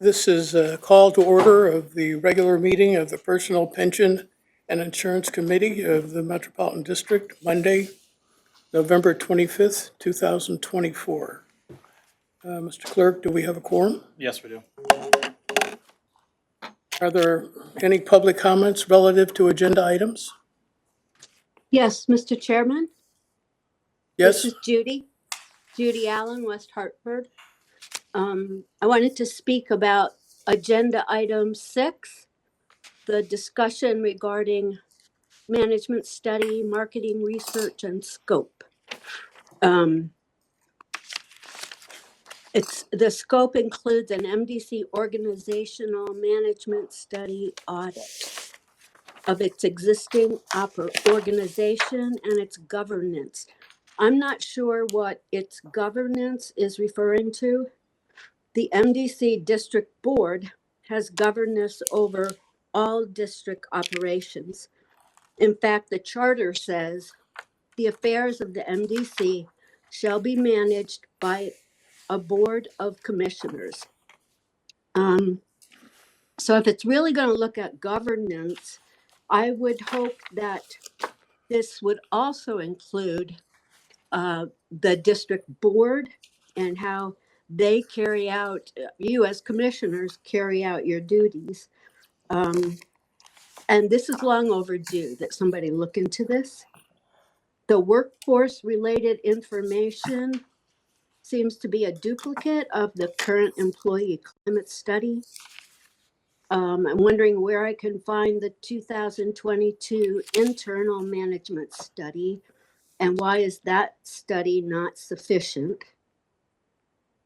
This is a call to order of the regular meeting of the Personal Pension and Insurance Committee of the Metropolitan District, Monday, November 25th, 2024. Mr. Clerk, do we have a quorum? Yes, we do. Are there any public comments relative to agenda items? Yes, Mr. Chairman, Yes? this is Judy Allen, West Hartford. I wanted to speak about agenda item 6, the discussion regarding management study, marketing research, and scope. The scope includes an MDC organizational management study audit of its existing organization and its governance. I'm not sure what its governance is referring to. The MDC District Board has governance over all district operations. In fact, the charter says the affairs of the MDC shall be managed by a board of commissioners. So if it's really going to look at governance, I would hope that this would also include the district board and how they carry out, you as commissioners carry out your duties. And this is long overdue that somebody look into this. The workforce related information seems to be a duplicate of the current employee climate study. I'm wondering where I can find the 2022 internal management study and why is that study not sufficient?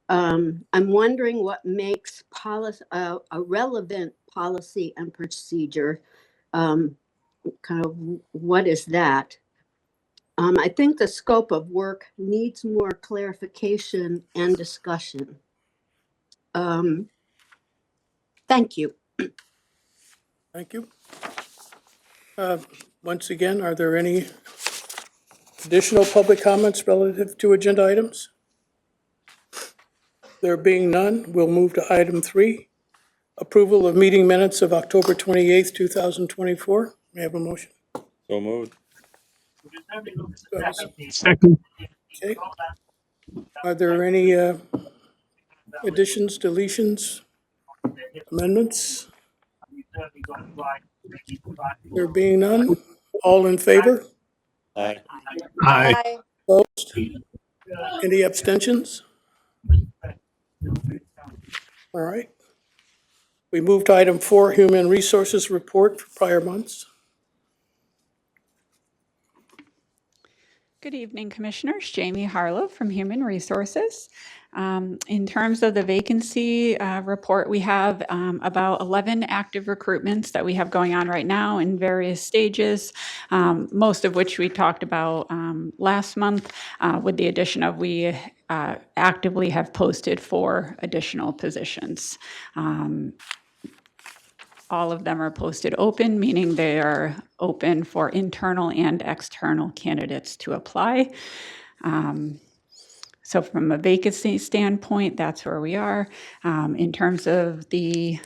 I'm wondering what makes a relevant policy and procedure. Kind of what is that? I think the scope of work needs more clarification and discussion. Thank you. Thank you. Once again, are there any additional public comments relative to agenda items? There being none, we'll move to item 3, approval of meeting minutes of October 28th, 2024. May I have a motion? So moved. Second. Okay. Are there any additions, deletions, amendments? There being none, all in favor? Aye. Aye. Opposed? Any abstentions? All right. We move to item 4, Human Resources Report for prior months. Good evening, Commissioners. Jamie Harlow from Human Resources. In terms of the vacancy report, we have about 11 active recruitments that we have going on right now in various stages, most of which we talked about last month, with the addition of we actively have posted 4 additional positions. All of them are posted open, meaning they are open for internal and external candidates to apply. So from a vacancy standpoint, that's where we are. In terms of the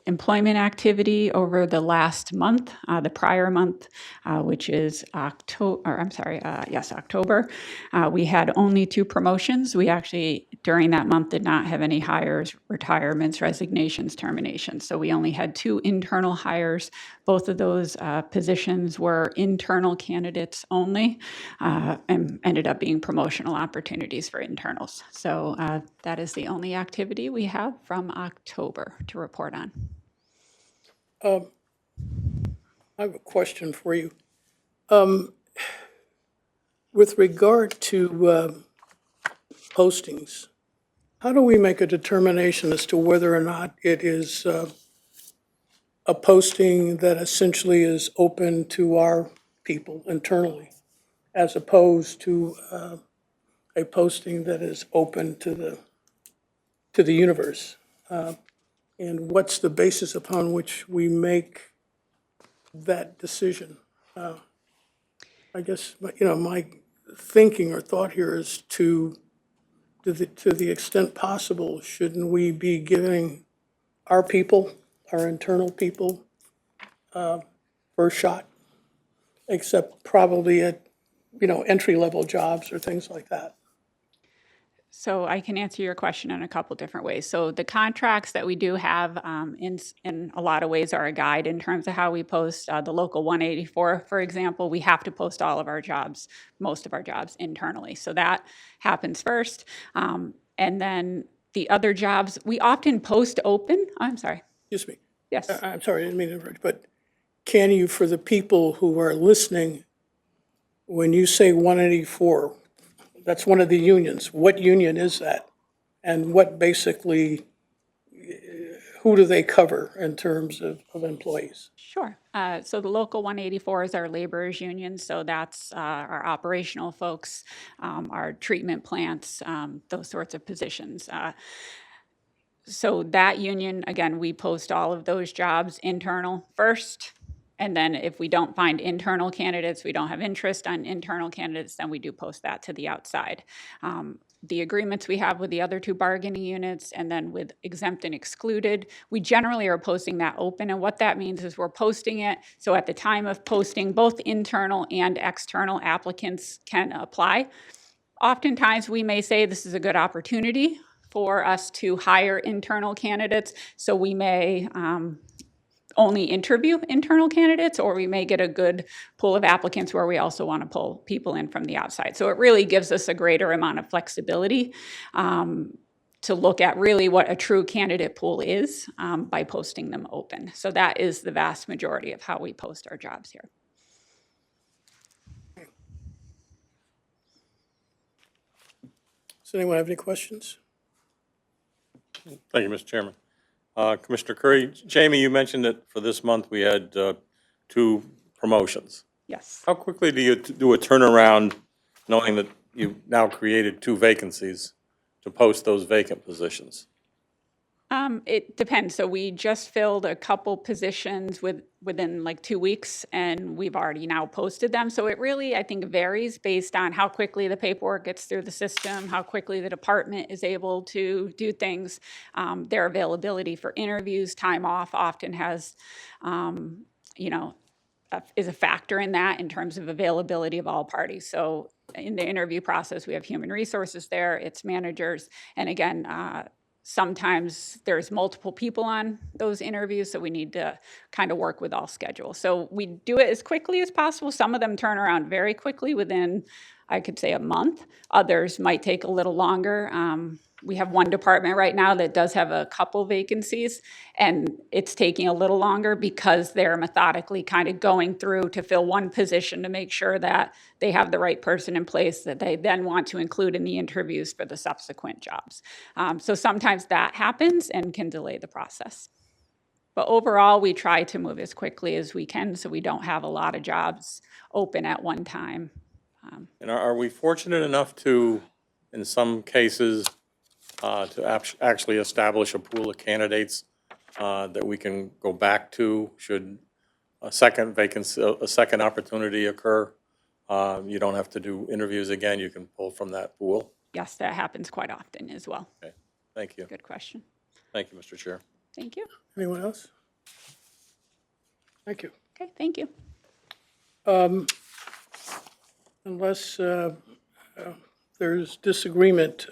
employment activity over the last month, the prior month, which is October, we had only 2 promotions. We actually, during that month, did not have any hires, retirements, resignations, terminations. So we only had 2 internal hires. Both of those positions were internal candidates only, and ended up being promotional opportunities for internals. So that is the only activity we have from October to report on. I have a question for you. With regard to postings, how do we make a determination as to whether or not it is a posting that essentially is open to our people internally, as opposed to a posting that is open to the universe? And what's the basis upon which we make that decision? I guess, my thinking or thought here is to to the extent possible, shouldn't we be giving our people, our internal people, first shot? Except probably at, entry-level jobs or things like that. So I can answer your question in a couple different ways. So the contracts that we do have in a lot of ways are a guide in terms of how we post. The local 184, for example, we have to post all of our jobs, most of our jobs internally. So that happens first. And then the other jobs, we often post open. I'm sorry. Excuse me. Yes. I'm sorry, I didn't mean to interrupt, but can you, for the people who are listening, when you say 184, that's one of the unions, what union is that? And what basically, who do they cover in terms of employees? Sure. So the local 184 is our laborers union. So that's our operational folks, our treatment plants, those sorts of positions. So that union, again, we post all of those jobs internal first. And then if we don't find internal candidates, we don't have interest on internal candidates, then we do post that to the outside. The agreements we have with the other two bargaining units and then with exempt and excluded, we generally are posting that open. And what that means is we're posting it. So at the time of posting, both internal and external applicants can apply. Oftentimes we may say this is a good opportunity for us to hire internal candidates. So we may only interview internal candidates, or we may get a good pool of applicants where we also want to pull people in from the outside. So it really gives us a greater amount of flexibility to look at really what a true candidate pool is by posting them open. So that is the vast majority of how we post our jobs here. Does anyone have any questions? Thank you, Mr. Chairman. Commissioner Curry, Jamie, you mentioned that for this month we had 2 promotions. Yes. How quickly do you do a turnaround, knowing that you've now created 2 vacancies, to post those vacant positions? It depends. So we just filled a couple positions within like 2 weeks, and we've already now posted them. So it really, I think, varies based on how quickly the paperwork gets through the system, how quickly the department is able to do things, their availability for interviews, time off often has, is a factor in that in terms of availability of all parties. So in the interview process, we have human resources there, it's managers, and again, sometimes there's multiple people on those interviews, so we need to kind of work with all schedules. So we do it as quickly as possible. Some of them turn around very quickly within, I could say, a month. Others might take a little longer. We have one department right now that does have a couple vacancies, and it's taking a little longer because they're methodically kind of going through to fill one position to make sure that they have the right person in place that they then want to include in the interviews for the subsequent jobs. So sometimes that happens and can delay the process. But overall, we try to move as quickly as we can so we don't have a lot of jobs open at one time. And are we fortunate enough to, in some cases, to actually establish a pool of candidates that we can go back to should a second vacancy, a second opportunity occur? You don't have to do interviews again. You can pull from that pool. Yes, that happens quite often as well. Okay, thank you. Good question. Thank you, Mr. Chair. Thank you. Anyone else? Thank you. Okay, thank you. Unless there's disagreement,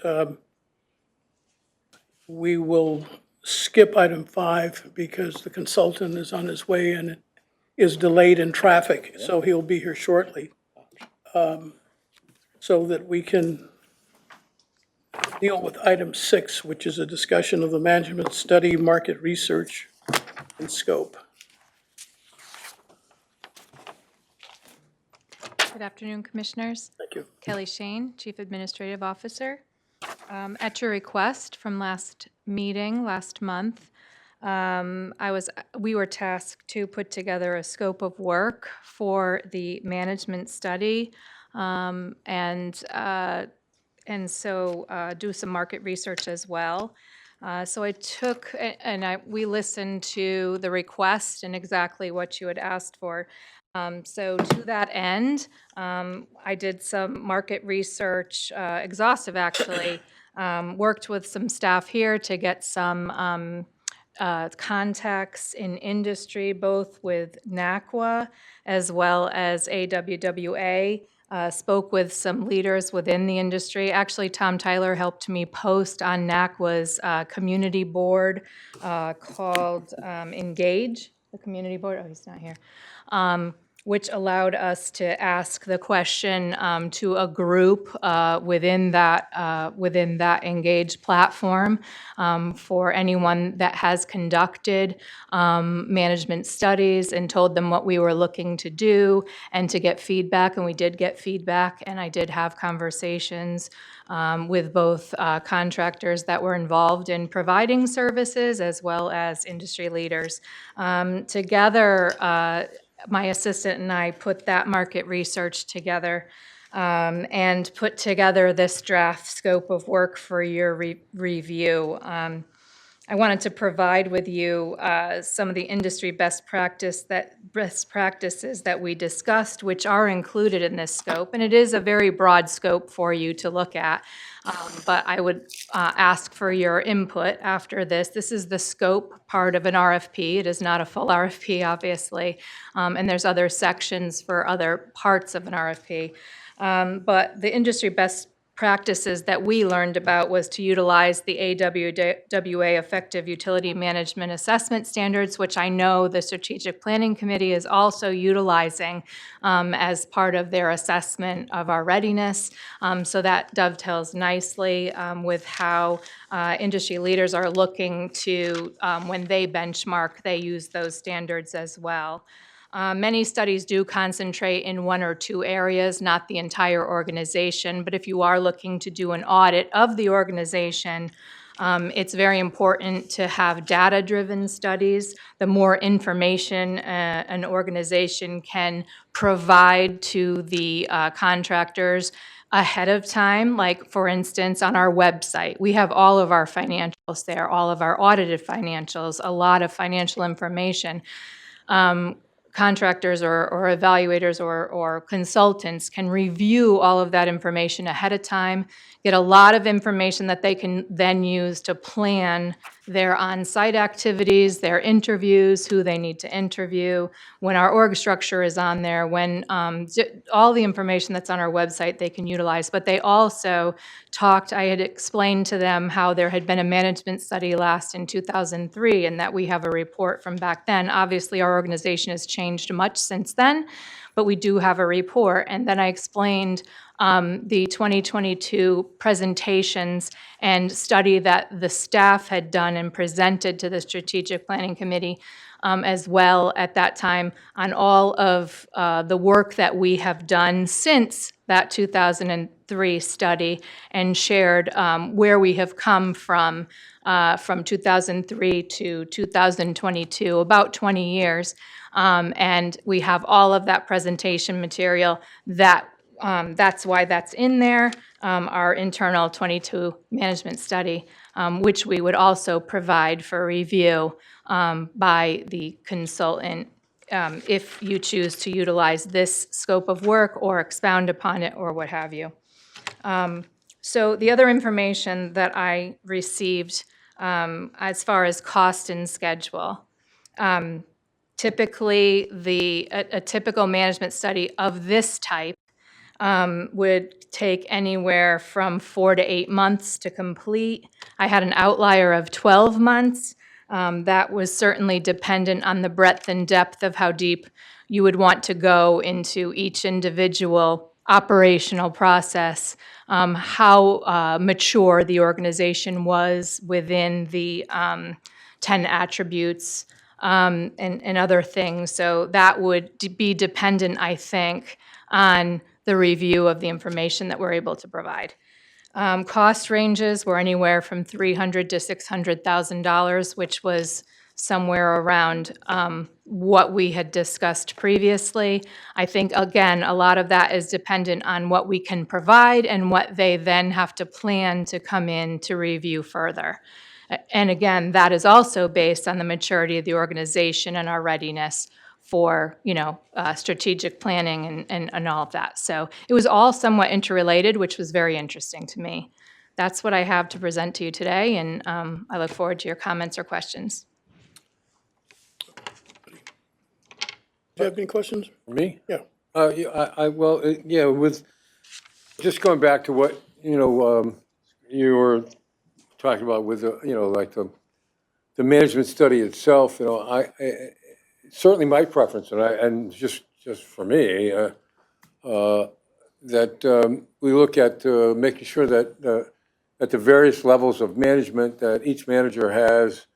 we will skip item 5 because the consultant is on his way and is delayed in traffic, so he'll be here shortly. So that we can deal with item 6, which is a discussion of the management study, market research, and scope. Good afternoon, Commissioners. Thank you. Kelly Shane, Chief Administrative Officer. At your request from last meeting, last month, we were tasked to put together a scope of work for the management study, and so do some market research as well. So I took, we listened to the request and exactly what you had asked for. So to that end, I did some market research, exhaustive actually, Worked with some staff here to get some contacts in industry, both with NACWA as well as AWWA. Spoke with some leaders within the industry. Actually, Tom Tyler helped me post on NACWA's community board called Engage, the community board. Oh, he's not here. Which allowed us to ask the question to a group within that Engage platform for anyone that has conducted management studies, and told them what we were looking to do and to get feedback. And we did get feedback, and I did have conversations with both contractors that were involved in providing services as well as industry leaders. Together, my assistant and I put that market research together and put together this draft scope of work for your review. I wanted to provide with you some of the industry best practices that we discussed, which are included in this scope. And it is a very broad scope for you to look at. But I would ask for your input after this. This is the scope part of an RFP. It is not a full RFP, obviously. And there's other sections for other parts of an RFP. But the industry best practices that we learned about was to utilize the AWWA Effective Utility Management Assessment Standards, which I know the Strategic Planning Committee is also utilizing as part of their assessment of our readiness. So that dovetails nicely with how industry leaders are looking to, when they benchmark, they use those standards as well. Many studies do concentrate in one or two areas, not the entire organization, but if you are looking to do an audit of the organization, it's very important to have data-driven studies. The more information an organization can provide to the contractors ahead of time, like for instance, on our website, we have all of our financials there, all of our audited financials, a lot of financial information. Contractors or evaluators or consultants can review all of that information ahead of time, get a lot of information that they can then use to plan their on-site activities, their interviews, who they need to interview, when our org structure is on there, when all the information that's on our website they can utilize. But they also I had explained to them how there had been a management study last in 2003 and that we have a report from back then. Obviously, our organization has changed much since then, but we do have a report. And then I explained the 2022 presentations and study that the staff had done and presented to the Strategic Planning Committee as well at that time on all of the work that we have done since that 2003 study, and shared where we have come from 2003 to 2022, about 20 years. And we have all of that presentation material. That's why that's in there, our internal 22 management study, which we would also provide for review by the consultant if you choose to utilize this scope of work or expound upon it or what have you. So the other information that I received as far as cost and schedule, typically a typical management study of this type would take anywhere from 4 to 8 months to complete. I had an outlier of 12 months. That was certainly dependent on the breadth and depth of how deep you would want to go into each individual operational process, how mature the organization was within the 10 attributes and other things. So that would be dependent, I think, on the review of the information that we're able to provide. Cost ranges were anywhere from $300,000 to $600,000, which was somewhere around what we had discussed previously. I think, again, a lot of that is dependent on what we can provide and what they then have to plan to come in to review further. And again, that is also based on the maturity of the organization and our readiness for, strategic planning and all of that. So it was all somewhat interrelated, which was very interesting to me. that's what I have to present to you today, and I look forward to your comments or questions. Do you have any questions? Me? Yeah. Yeah, yeah, with, just going back to what, you were talking about with, like the management study itself, certainly my preference, and just for me, that we look at making sure that at the various levels of management, that each manager has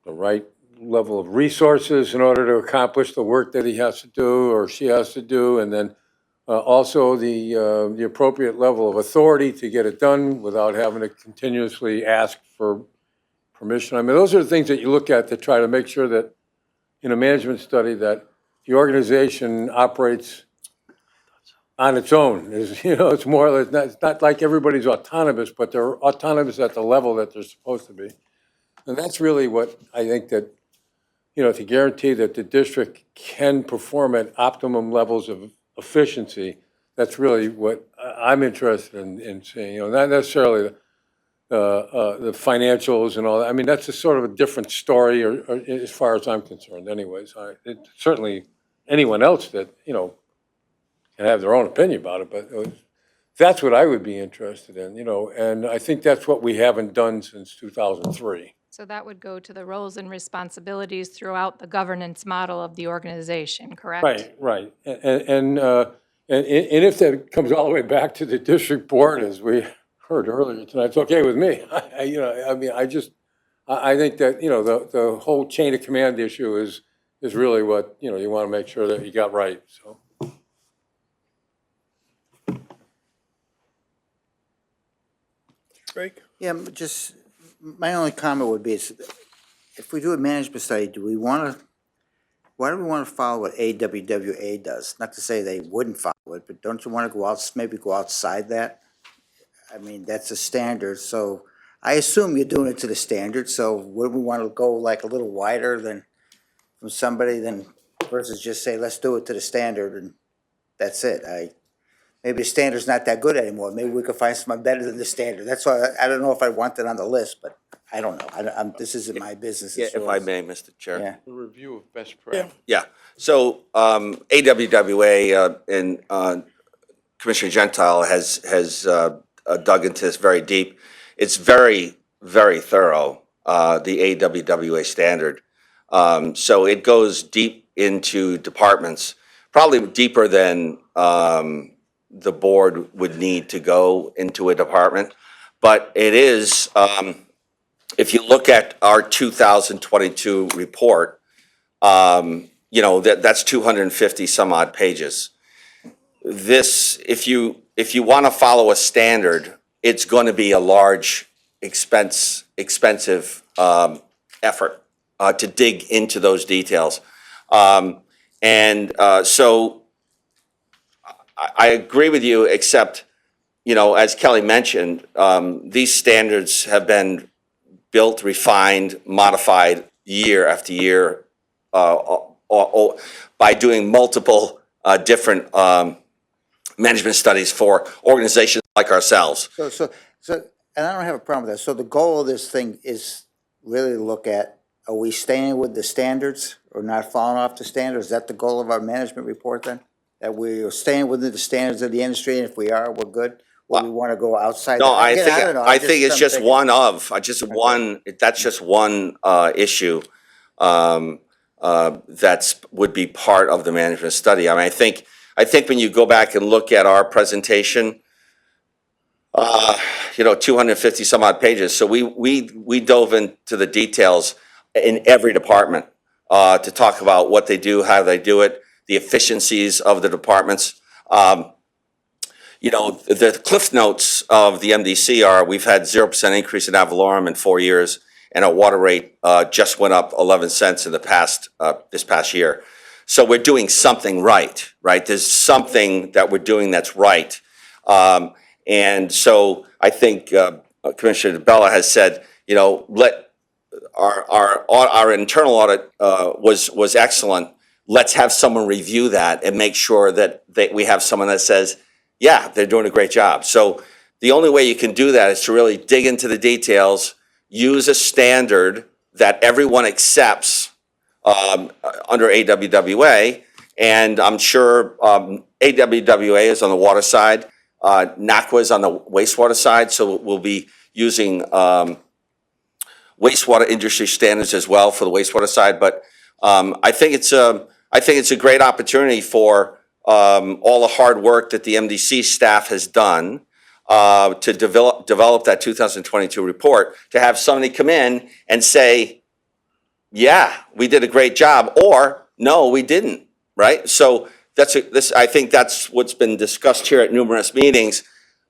the right level of resources in order to accomplish the work that he has to do or she has to do, and then also the appropriate level of authority to get it done without having to continuously ask for permission. I mean, those are the things that you look at to try to make sure that in a management study that the organization operates on its own. It's more or less, it's not like everybody's autonomous, but they're autonomous at the level that they're supposed to be. And that's really what I think that, to guarantee that the district can perform at optimum levels of efficiency, that's really what I'm interested in seeing, not necessarily the financials and all that. I mean, that's a sort of a different story, or as far as I'm concerned anyways. Certainly anyone else that, can have their own opinion about it, but that's what I would be interested in, and I think that's what we haven't done since 2003. So that would go to the roles and responsibilities throughout the governance model of the organization, correct? Right. And if that comes all the way back to the district board, as we heard earlier tonight, it's okay with me. I think that, the whole chain of command issue is really what, you want to make sure that you got right, so. Drake? Yeah, just, my only comment would be, is if we do a management study, why do we want to follow what AWWA does? Not to say they wouldn't follow it, but don't you want to maybe go outside that? I mean, that's a standard, so I assume you're doing it to the standard, so would we want to go like a little wider than from somebody versus just say, let's do it to the standard and that's it? Maybe the standard's not that good anymore. Maybe we could find someone better than the standard. That's why I don't know if I want it on the list, but I don't know. This isn't my business. Yeah, it's if I yours. may, Mr. Chair. Yeah. A review of best practice. Yeah, so AWWA and Commissioner Gentile has dug into this very deep. It's very, very thorough, the AWWA standard. So it goes deep into departments, probably deeper than the board would need to go into a department. But it is, if you look at our 2022 report, that's 250 some odd pages. This, if you want to follow a standard, it's going to be a large, expensive effort to dig into those details. So I agree with you, except, as Kelly mentioned, these standards have been built, refined, modified year after year by doing multiple different management studies for organizations like ourselves. So, and I don't have a problem with that. So the goal of this thing is really to look at, are we staying with the standards or not falling off the standards? Is that the goal of our management report then? That we are staying within the standards of the industry, and if we are, we're good? Or we want to go outside? No, I Again, don't know. think it's just thinking. that's just one issue would be part of the management study. I mean, I think when you go back and look at our presentation, 250 some odd pages. So we dove into the details in every department to talk about what they do, how they do it, the efficiencies of the departments. The cliff notes of the MDC are we've had 0% increase in ad valorem in 4 years, and our water rate just went up 11 cents in this past year. So we're doing something right? There's something that we're doing that's right. And so I think Commissioner DeBella has said, let our internal audit was excellent. Let's have someone review that and make sure that we have someone that says, yeah, they're doing a great job. So the only way you can do that is to really dig into the details, use a standard that everyone accepts under AWWA, and I'm sure AWWA is on the water side, NACWA is on the wastewater side, so we'll be using wastewater industry standards as well for the wastewater side. But I think it's a great opportunity for all the hard work that the MDC staff has done to develop that 2022 report, to have somebody come in and say, yeah, we did a great job, or no, we didn't, right? So I think that's what's been discussed here at numerous meetings.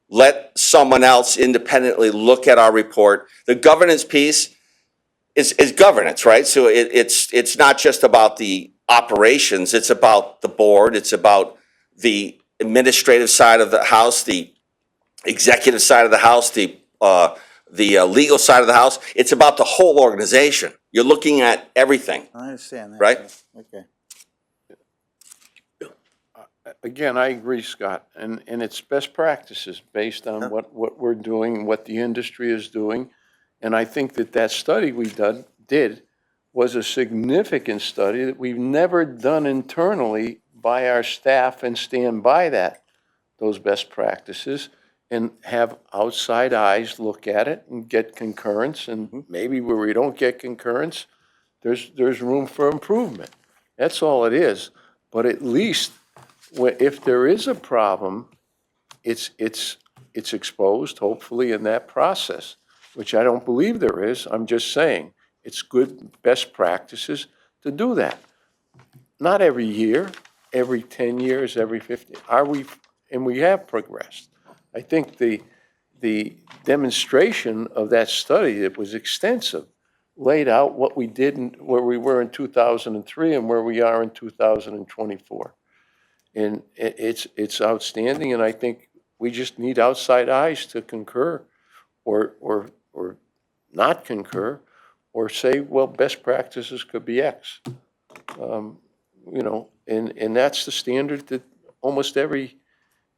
Let someone else independently look at our report. The governance piece is governance, right? So it's not just about the operations, it's about the board, it's about the administrative side of the house, the executive side of the house, the legal side of the house. It's about the whole organization. You're looking at everything. I understand that. Right? Okay. Again, I agree, Scott, and it's best practices based on what we're doing, what the industry is doing. And I think that study we did was a significant study that we've never done internally by our staff, and stand by those best practices, and have outside eyes look at it and get concurrence. And maybe where we don't get concurrence, there's room for improvement. That's all it is. But at least if there is a problem, it's exposed, hopefully, in that process, which I don't believe there is. I'm just saying it's good best practices to do that. Not every year, every 10 years, every 50. And we have progressed. I think the demonstration of that study, that was extensive, laid out what we did and where we were in 2003 and where we are in 2024. And it's outstanding, and I think we just need outside eyes to concur or not concur, or say, well, best practices could be X. And that's the standard that almost every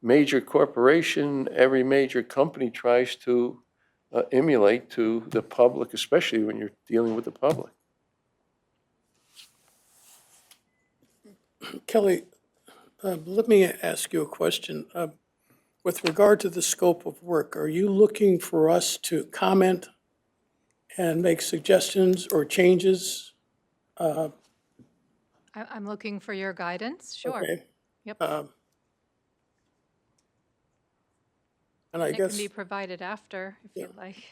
major corporation, every major company tries to emulate to the public, especially when you're dealing with the public. Kelly, let me ask you a question. With regard to the scope of work, are you looking for us to comment and make suggestions or changes? I'm looking for your guidance, sure. Okay. Yep. And I It can guess, be provided after, if you'd like.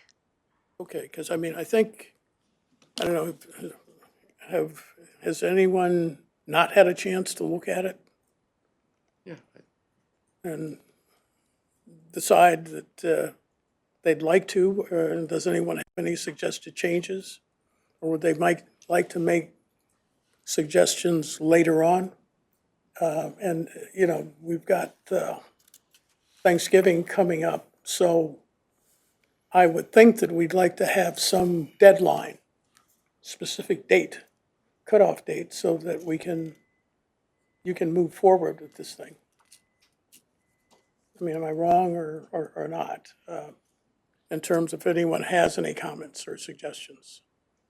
okay, because I mean, I think, I don't know, has anyone not had a chance to look at it Yeah. and decide that they'd like to? Or does anyone have any suggested changes? Or would they might like to make suggestions later on? And, we've got Thanksgiving coming up, so I would think that we'd like to have some deadline, specific date, cutoff date, so that you can move forward with this thing. I mean, am I wrong or not? In terms of if anyone has any comments or suggestions.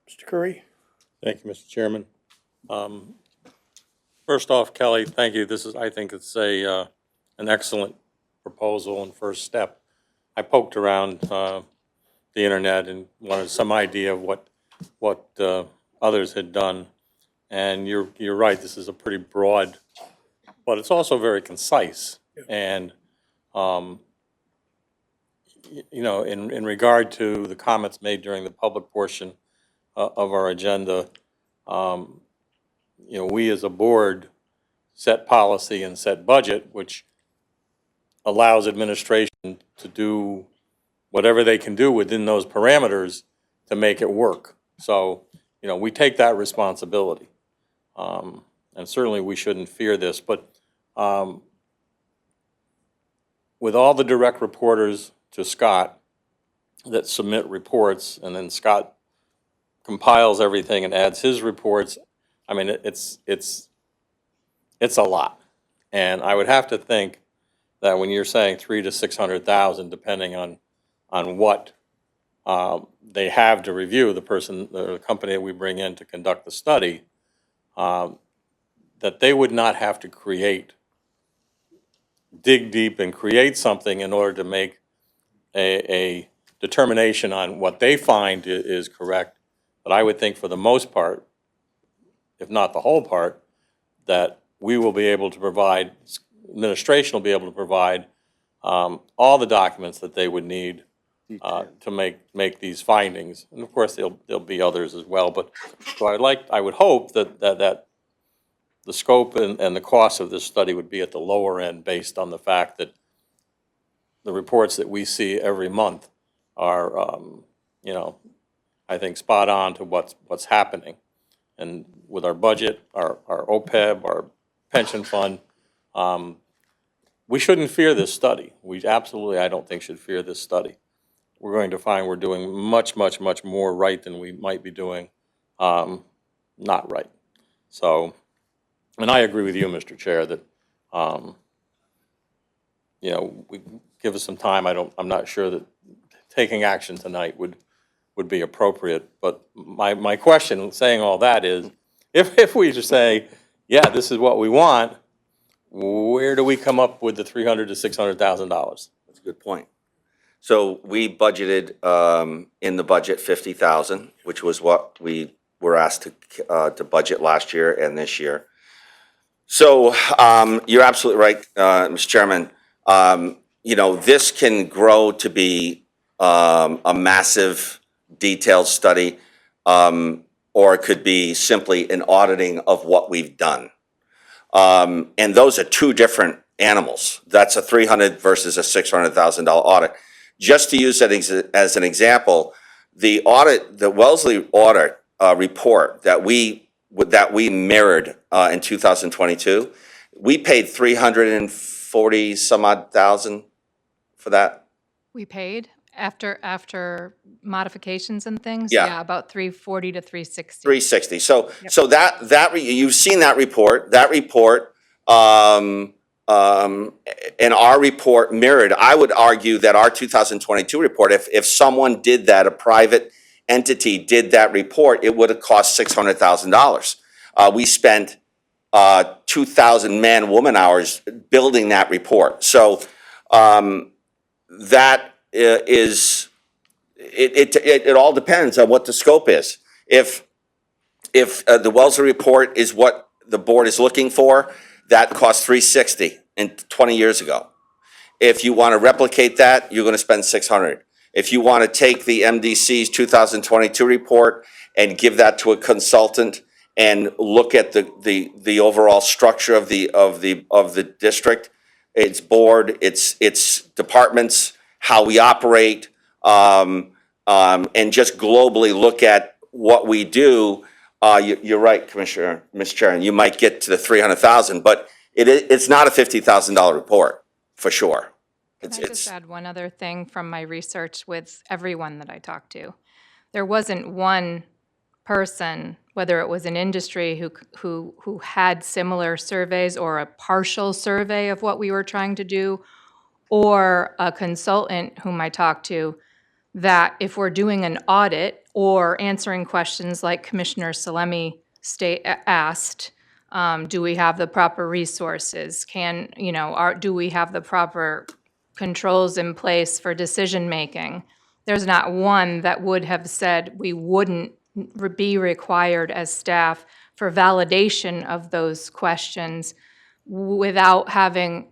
Mr. Curry? Thank you, Mr. Chairman. First off, Kelly, thank you. I think it's an excellent proposal and first step. I poked around the internet and wanted some idea of what others had done. And you're right, this is a pretty broad, but it's also very concise. And in regard to the comments made during the public portion of our agenda, we as a board set policy and set budget, which allows administration to do whatever they can do within those parameters to make it work. So, we take that responsibility. And certainly we shouldn't fear this, but with all the direct reporters to Scott that submit reports, and then Scott compiles everything and adds his reports, I mean, it's a lot. And I would have to think that when you're saying 300 to 600,000, depending on what they have to review, the company that we bring in to conduct the study, that they would not have to dig deep and create something in order to make a determination on what they find is correct. But I would think for the most part, if not the whole part, that we will be able to provide, administration will be able to provide all the documents that they would need to make these findings. And of course, there'll be others as well. But so I would hope that the scope and the cost of this study would be at the lower end based on the fact that the reports that we see every month are, I think spot on to what's happening. And with our budget, our OPEB, our pension fund, we shouldn't fear this study. We absolutely, I don't think, should fear this study. We're going to find we're doing much, much, much more right than we might be doing not right. So, and I agree with you, Mr. Chair, that, we give us some time. I'm not sure that taking action tonight would be appropriate. But my question, saying all that, is if we just say, yeah, this is what we want, where do we come up with the $300,000 to $600,000? That's a good point. So we budgeted in the budget 50,000, which was what we were asked to budget last year and this year. So you're absolutely right, Mr. Chairman. This can grow to be a massive detailed study, or it could be simply an auditing of what we've done. And those are two different animals. That's a $300,000 versus a $600,000 audit. Just to use that as an example, the Wellesley audit report that we mirrored in 2022, we paid 340 some odd thousand for that. We paid after modifications and things? Yeah. About 340 to 360. 360. So you've seen that report. That report and our report mirrored. I would argue that our 2022 report, if someone did that, a private entity did that report, it would have cost $600,000. We spent 2,000 man-woman hours building that report. So that is, it all depends on what the scope is. If the Wellesley report is what the board is looking for, that cost $360 20 years ago. If you want to replicate that, you're going to spend $600. If you want to take the MDC's 2022 report and give that to a consultant and look at the overall structure of the district, its board, its departments, how we operate, and just globally look at what we do, you're right, Commissioner, Mr. Chairman, you might get to the 300,000, but it's not a $50,000 report, for sure. Can I just add one other thing from my research with everyone that I talked to? There wasn't one person, whether it was an industry who had similar surveys or a partial survey of what we were trying to do, or a consultant whom I talked to, that if we're doing an audit or answering questions like Commissioner Salemi asked, do we have the proper resources? Do we have the proper controls in place for decision making? There's not one that would have said we wouldn't be required as staff for validation of those questions without having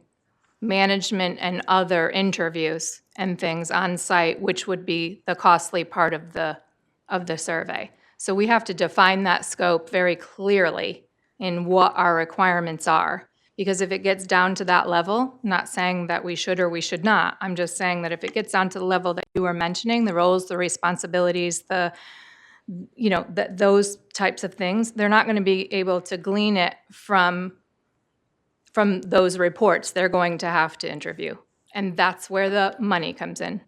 management and other interviews and things on site, which would be the costly part of the survey. So we have to define that scope very clearly in what our requirements are. Because if it gets down to that level, not saying that we should or we should not, I'm just saying that if it gets down to the level that you were mentioning, the roles, the responsibilities, those types of things, they're not going to be able to glean it from those reports. They're going to have to interview. And that's where the money comes in.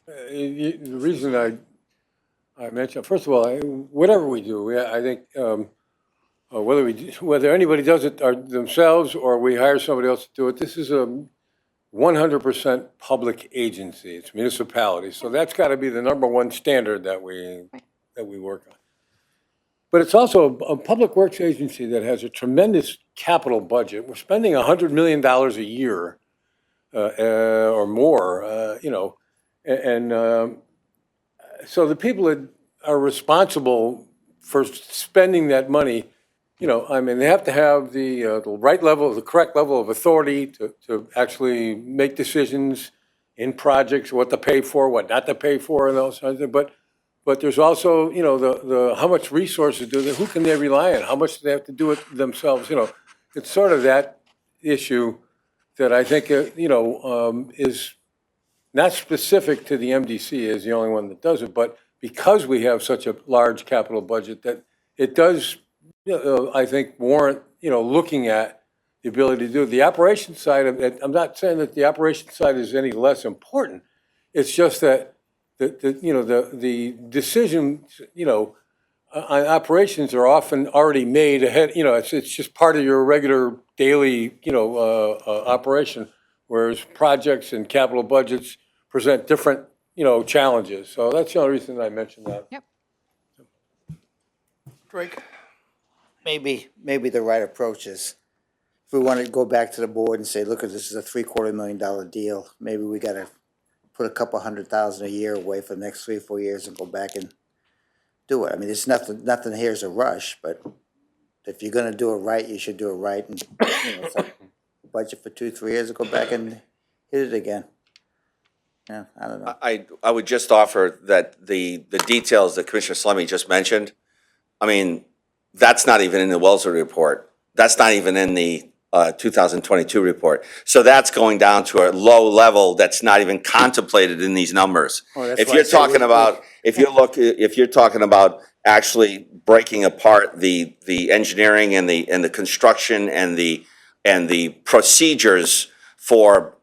The reason I mentioned, first of all, whatever we do, I think whether anybody does it themselves or we hire somebody else to do it, this is a 100% public agency. It's municipality. So that's got to be the number one standard that we work on. But it's also a public works agency that has a tremendous capital budget. We're spending $100 million a year or more, so the people that are responsible for spending that money, they have to have the right level, the correct level of authority to actually make decisions in projects, what to pay for, what not to pay for, and those kinds of things. But there's also, the how much resources who can they rely on? How much do they have to do it themselves? It's sort of that issue that I think, is not specific to the MDC as the only one that does it, but because we have such a large capital budget that it does, I think, warrant, looking at the ability to do it. The operations side of it, I'm not saying that the operations side is any less important. It's just that the decisions, on operations are often already made ahead, it's just part of your regular daily, operation, whereas projects and capital budgets present different, challenges. So that's the only reason I mentioned that. Yep. Drake? Maybe the right approach is, if we want to go back to the board and say, look, this is a $750,000 deal, maybe we got to put a couple $100,000 a year away for the next 3 or 4 years and go back and do it. I mean, there's nothing here is a rush, but if you're gonna do it right, you should do it right, and, it's like budget for 2, 3 years, and go back and hit it again. Yeah, I don't know. I would just offer that the details that Commissioner Salemi just mentioned, that's not even in the Wellesley report. That's not even in the 2022 report. So that's going down to a low level that's not even contemplated in these numbers. That's If why I you're say talking about, if you're talking about actually breaking apart the engineering and the construction and the procedures for,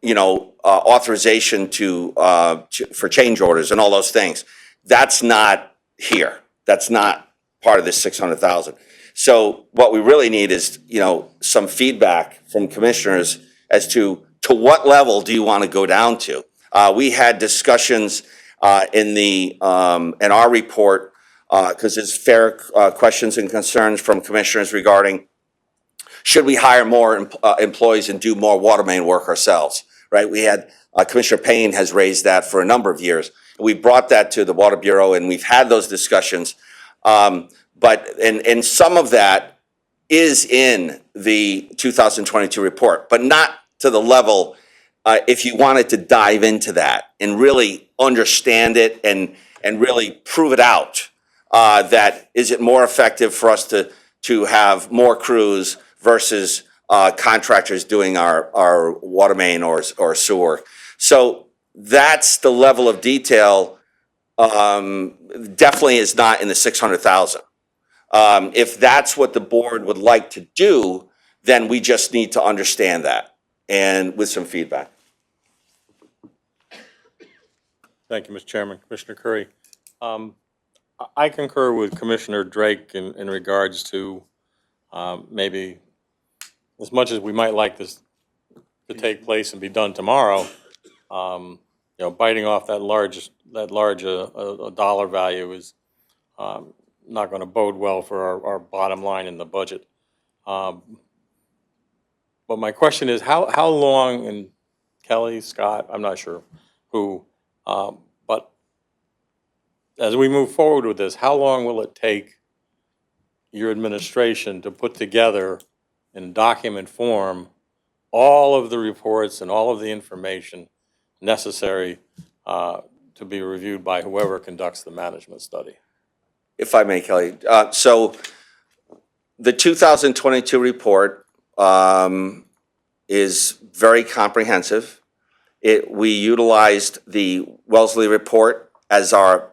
authorization for change orders and all those things, that's not here. That's not part of this 600,000. So what we really need is, some feedback from commissioners as to what level do you want to go down to? We had discussions in our report, because there's fair questions and concerns from commissioners regarding, should we hire more employees and do more water main work ourselves, right? We had, Commissioner Payne has raised that for a number of years. We brought that to the Water Bureau and we've had those discussions. But some of that is in the 2022 report, but not to the level, if you wanted to dive into that and really understand it and really prove it out, that is it more effective for us to have more crews versus contractors doing our water main or sewer. So that's the level of detail, definitely is not in the 600,000. If that's what the board would like to do, then we just need to understand that and with some feedback. Thank you, Mr. Chairman. Commissioner Curry. I concur with Commissioner Drake in regards to maybe, as much as we might like this to take place and be done tomorrow, biting off that large a dollar value is not going to bode well for our bottom line in the budget. But my question is, how long, and Kelly, Scott, I'm not sure who, but as we move forward with this, how long will it take your administration to put together in document form all of the reports and all of the information necessary to be reviewed by whoever conducts the management study? If I may, Kelly. So the 2022 report is very comprehensive. We utilized the Wellesley report as our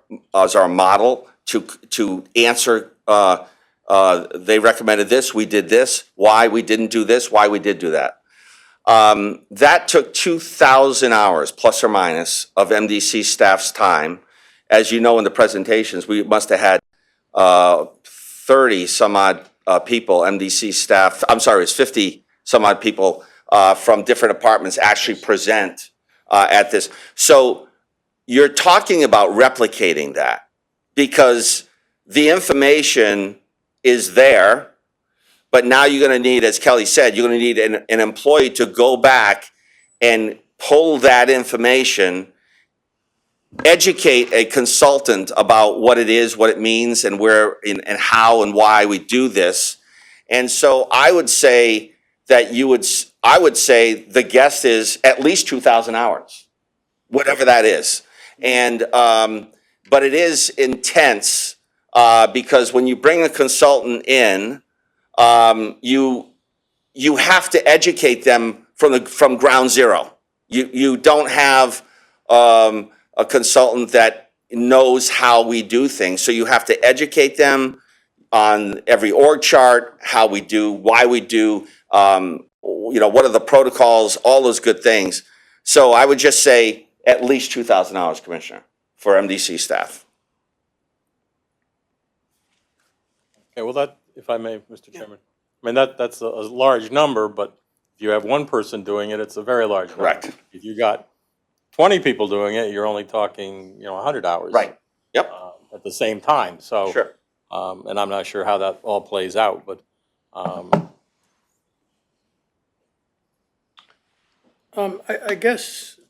model to answer. They recommended this, we did this, why we didn't do this, why we did do that. That took 2,000 hours, plus or minus, of MDC staff's time. As you know, in the presentations, we must have had 30 some odd people, MDC staff, I'm sorry, it's 50 some odd people from different departments actually present at this. So you're talking about replicating that because the information is there, but now you're going to need, as Kelly said, you're going to need an employee to go back and pull that information, educate a consultant about what it is, what it means, and where and how and why we do this. And so I would say that I would say the guess is at least 2,000 hours, whatever that is. And, but it is intense because when you bring a consultant in, you have to educate them from ground zero. You don't have a consultant that knows how we do things, so you have to educate them on every org chart, how we do, why we do, what are the protocols, all those good things. So I would just say at least 2,000 hours, Commissioner, for MDC staff. Okay, well, that, if I may, Mr. Chairman, I mean, that's a large number, but if you have one person doing it, it's a very large number. Correct. If you got 20 people doing it, you're only talking, 100 hours. Right. Yep. At the same time, so. Sure. And I'm not sure how that all plays out, but, I guess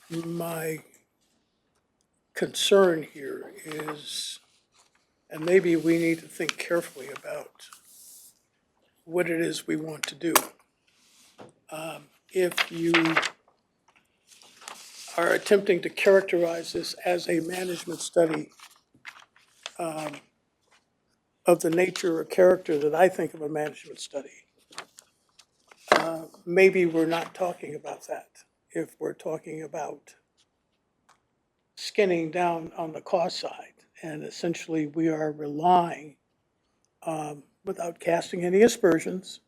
my concern here is, and maybe we need to think carefully about what it is we want to do. If you are attempting to characterize this as a management study of the nature or character that I think of a management study, maybe we're not talking about that. If we're talking about skinning down on the cost side, and essentially we are relying, without casting any aspersions,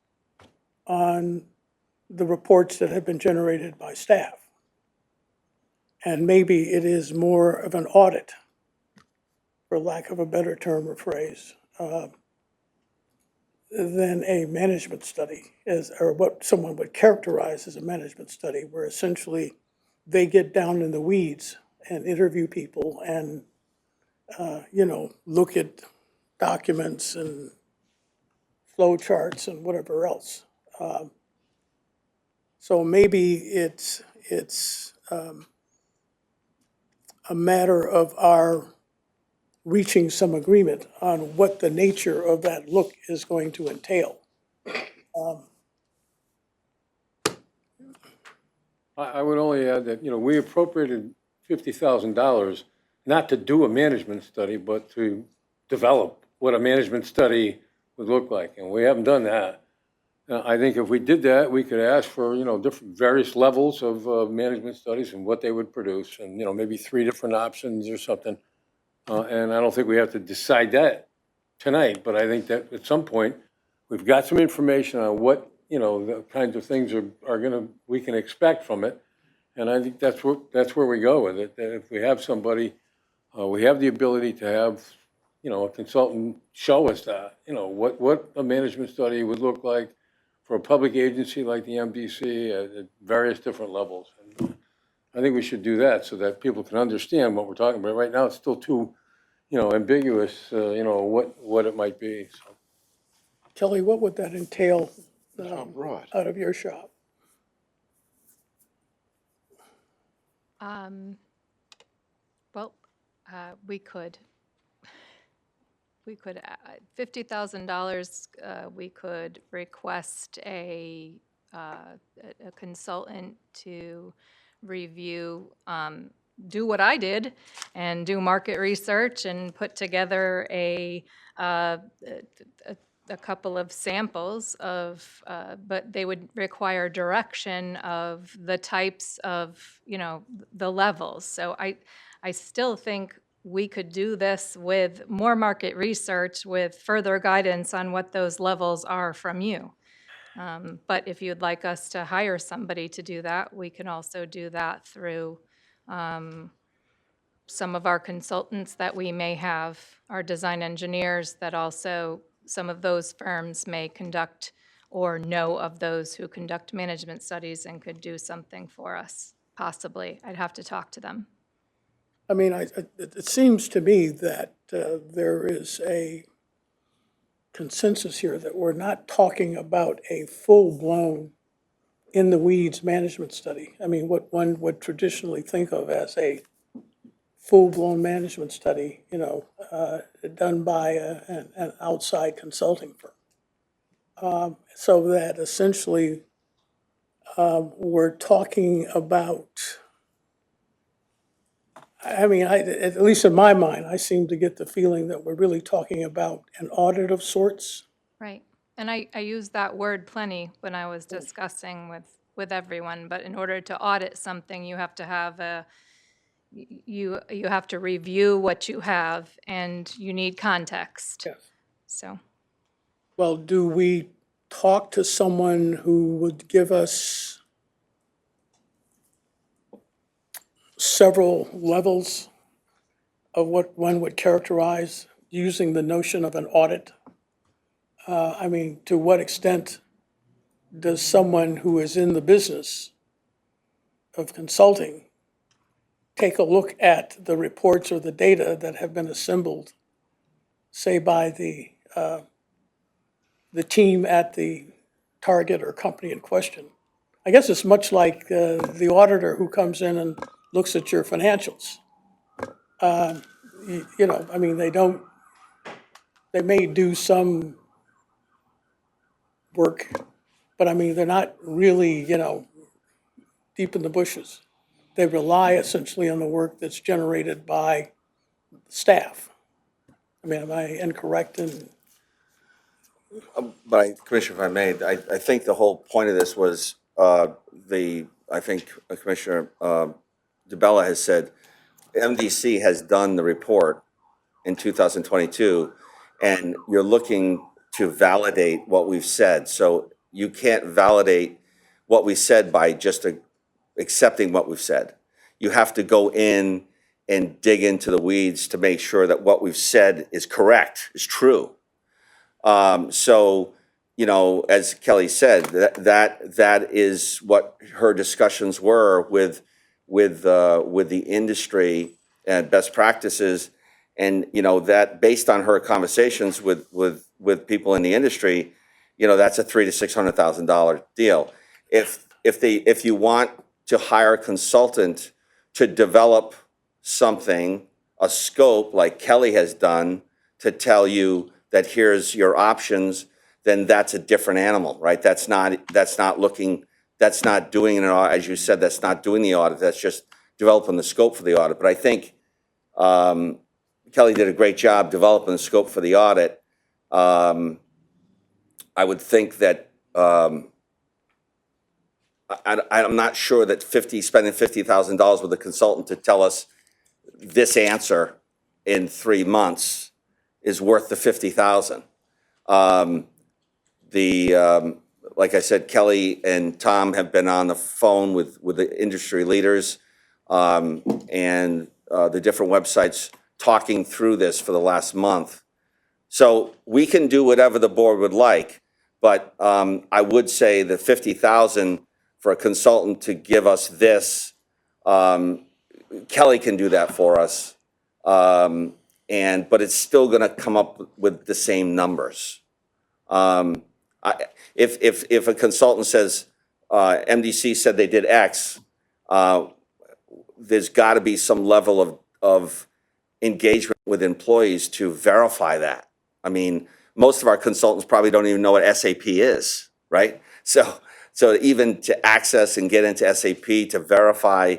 on the reports that have been generated by staff. And maybe it is more of an audit, for lack of a better term or phrase, than a management study, or what someone would characterize as a management study, where essentially they get down in the weeds and interview people and, look at documents and flow charts and whatever else. So maybe it's a matter of our reaching some agreement on what the nature of that look is going to entail. I would only add that, we appropriated $50,000 not to do a management study, but to develop what a management study would look like, and we haven't done that. I think if we did that, we could ask for, different various levels of management studies and what they would produce, and, maybe 3 different options or something. And I don't think we have to decide that tonight, but I think that at some point, we've got some information on what, the kinds of things we can expect from it. And I think that's where we go with it. That if we have somebody, we have the ability to have, a consultant show us that, what a management study would look like for a public agency like the MDC at various different levels. And I think we should do that so that people can understand what we're talking about. Right now, it's still too, ambiguous, what it might be. So. Kelly, what would that entail broad. out of your shop? Well, we could $50,000, we could request a consultant to review, do what I did and do market research and put together a couple of samples of, but they would require direction of the types of, the levels. So I still think we could do this with more market research with further guidance on what those levels are from you. But if you'd like us to hire somebody to do that, we can also do that through some of our consultants that we may have, our design engineers that also some of those firms may conduct or know of those who conduct management studies and could do something for us, possibly. I'd have to talk to them. I mean, it seems to me that there is a consensus here that we're not talking about a full-blown in-the-weeds management study. I mean, what one would traditionally think of as a full-blown management study, done by an outside consulting firm. So that essentially, we're talking about, I mean, at least in my mind, I seem to get the feeling that we're really talking about an audit of sorts. Right. And I used that word plenty when I was discussing with everyone, but in order to audit something, you have to have you have to review what you have, and you need context. Yes. So, Well, do we talk to someone who would give us several levels of what one would characterize using the notion of an audit? I mean, to what extent does someone who is in the business of consulting take a look at the reports or the data that have been assembled, say by the team at the target or company in question? I guess it's much like the auditor who comes in and looks at your financials. I mean, they may do some work, but I mean, they're not really, deep in the bushes. They rely essentially on the work that's generated by staff. I mean, am I incorrect in? But Commissioner, if I may, I think the whole point of this was, I think Commissioner DeBella has said, MDC has done the report in 2022, and you're looking to validate what we've said. So you can't validate what we said by just accepting what we've said. You have to go in and dig into the weeds to make sure that what we've said is correct, is true. So, as Kelly said, that is what her discussions were with the industry and best practices. And, that based on her conversations with people in the industry, that's a $300,000 to $600,000 deal. If you want to hire a consultant to develop something, a scope like Kelly has done, to tell you that here's your options, then that's a different animal, right? That's not doing an audit, as you said, that's not doing the audit, that's just developing the scope for the audit. But I think Kelly did a great job developing the scope for the audit. I would think that I'm not sure that spending $50,000 with a consultant to tell us this answer in 3 months is worth the $50,000. Like I said, Kelly and Tom have been on the phone with the industry leaders and the different websites talking through this for the last month. So we can do whatever the board would like, but I would say the $50,000 for a consultant to give us this, Kelly can do that for us. But it's still going to come up with the same numbers. If a consultant says, MDC said they did X, there's got to be some level of engagement with employees to verify that. I mean, most of our consultants probably don't even know what SAP is, right? So even to access and get into SAP to verify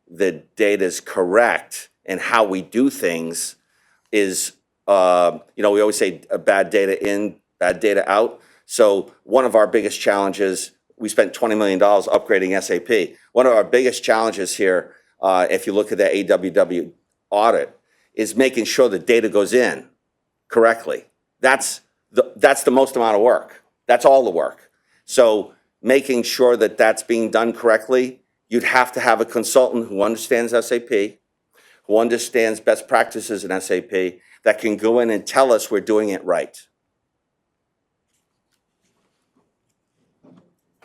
the data is correct and how we do things is, we always say bad data in, bad data out. So one of our biggest challenges, we spent $20 million upgrading SAP. One of our biggest challenges here, if you look at the AWW audit, is making sure the data goes in correctly. That's the most amount of work. That's all the work. So making sure that that's being done correctly, you'd have to have a consultant who understands SAP, who understands best practices in SAP, that can go in and tell us we're doing it right.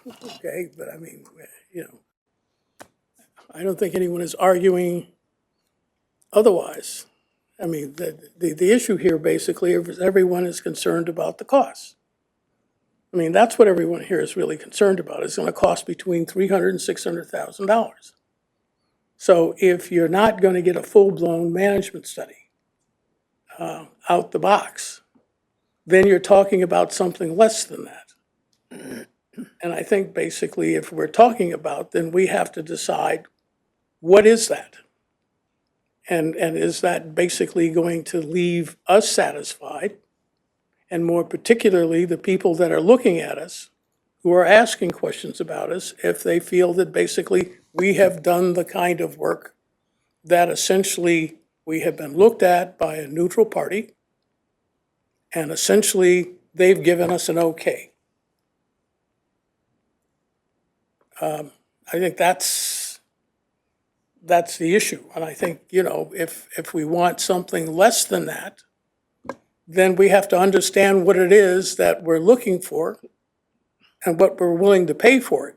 Okay, but I mean, you know, I don't think anyone is arguing otherwise. I mean, the issue here basically is everyone is concerned about the costs. I mean, that's what everyone here is really concerned about. It's gonna cost between $300,000 and $600,000. So if you're not gonna get a full-blown management study out the box, then you're talking about something less than that. And I think basically if we're talking about, then we have to decide, what is that? And is that basically going to leave us satisfied? And more particularly, the people that are looking at us, who are asking questions about us, if they feel that basically we have done the kind of work that essentially we have been looked at by a neutral party, and essentially they've given us an okay. I think that's the issue. And I think, you know, if we want something less than that, then we have to understand what it is that we're looking for and what we're willing to pay for it.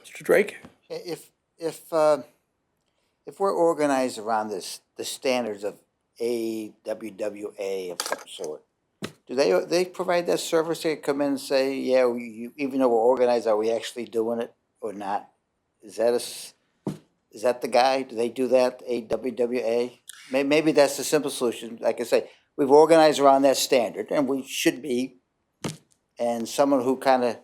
Mr. Drake? If we're organized around the standards of AWWA of some sort, do they provide that service? They come in and say, yeah, even though we're organized, are we actually doing it or not? Is that the guy? Do they do that, AWWA? Maybe that's the simple solution. Like I say, we've organized around that standard, and we should be. And someone who kind of,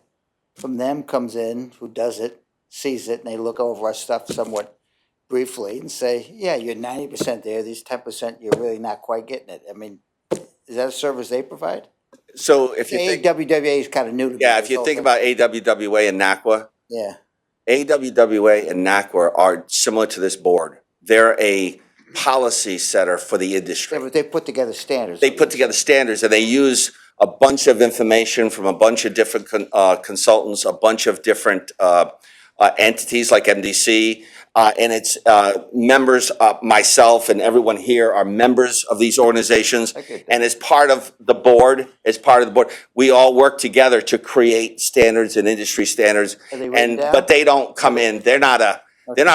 from them comes in, who does it, sees it, and they look over our stuff somewhat briefly and say, yeah, you're 90% there, these 10%, you're really not quite getting it. I mean, is that a service they provide? So if you think, AWWA is kind of new to me. yeah, if this you whole think thing. about AWWA and NACWA, Yeah, AWWA and NACWA are similar to this board. They're a policy setter for the industry. yeah, but they put together standards. They put together standards and they use a bunch of information from a bunch of different consultants, a bunch of different entities like MDC. And it's members, myself and everyone here are members of these organizations. Okay. And as part of the board, we all work together to create standards and industry standards. Are they written And, down? but they don't come in, they're not a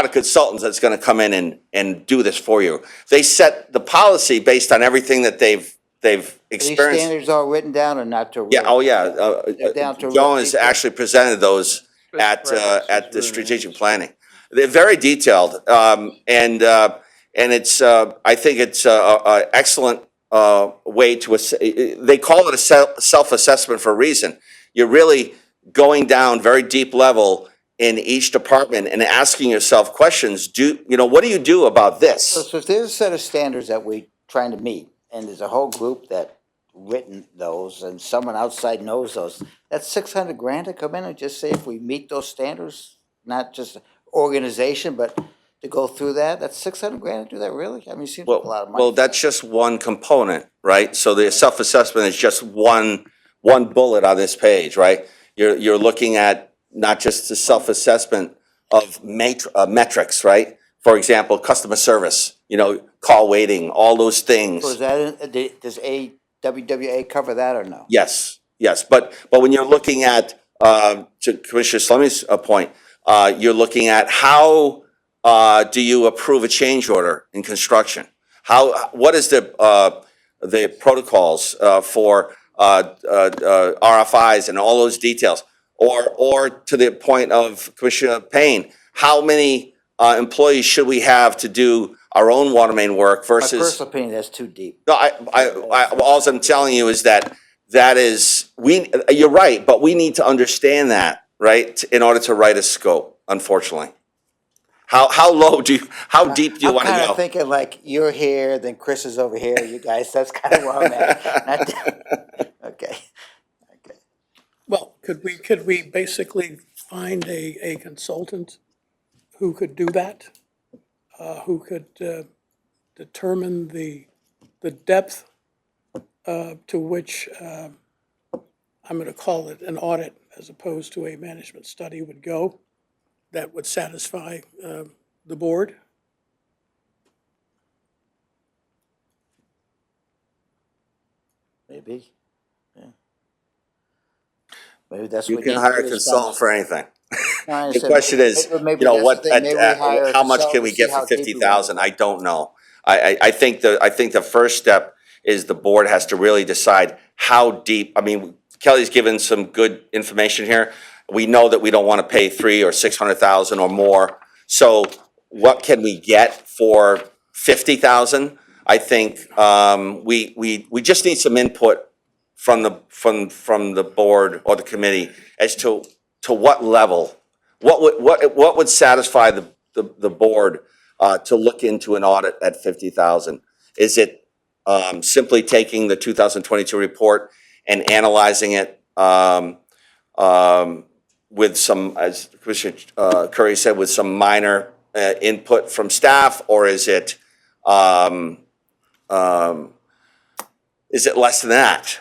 consultant that's gonna come in and do this for you. They set the policy based on everything that they've Are these experienced. standards all written down or not to? Yeah, oh yeah, They're down to Joan real has people. actually presented those at the really strategic planning. They're very detailed, and it's, I think it's a excellent way to, they call it a self-assessment for a reason. You're really going down very deep level in each department and asking yourself questions. What do you do about this? So if there's a set of standards that we're trying to meet, and there's a whole group that written those, and someone outside knows those, that's $600,000 to come in and just say if we meet those standards, not just organization, but to go through that, that's $600,000 to do that, really? I mean, it seems like a lot of money. Well, that's just one component, right? So the self-assessment is just one bullet on this page, right? You're looking at not just the self-assessment of metrics, right? For example, customer service, call waiting, all those things. So is that, does AWWA cover that or no? Yes, but when you're looking at, to Commissioner Slemy's point, you're looking at how do you approve a change order in construction? What is the protocols for RFIs and all those details? Or to the point of Commissioner Payne, how many employees should we have to do our own water main work My versus? personal opinion, that's too deep. No, all I'm telling you is that you're right, but we need to understand that, right, in order to write a scope, unfortunately. How deep do you want to I'm kind go? of thinking like you're here, then Chris is over here, you guys, that's kind of where I'm at. Okay. Well, could we basically find a consultant who could do that? Who could determine the depth to which, I'm going to call it an audit as opposed to a management study would go, that would satisfy the board? Maybe. Maybe that's You what can needs hire to a be consultant done. for anything. No, I The understand. question is, Maybe you know, that's what, the thing. Maybe we hire a how much can consultant we to see get for how deep we fifty wanna thousand? go. I don't know. I think the first step is the board has to really decide how deep, I mean, Kelly's given some good information here. We know that we don't want to pay 300,000 or 600,000 or more. So what can we get for 50,000? I think, we just need some input from the board or the committee as to what level, what would satisfy the board to look into an audit at 50,000? Is it simply taking the 2022 report and analyzing it with some, as Commissioner Curry said, with some minor input from staff, or is it less than that?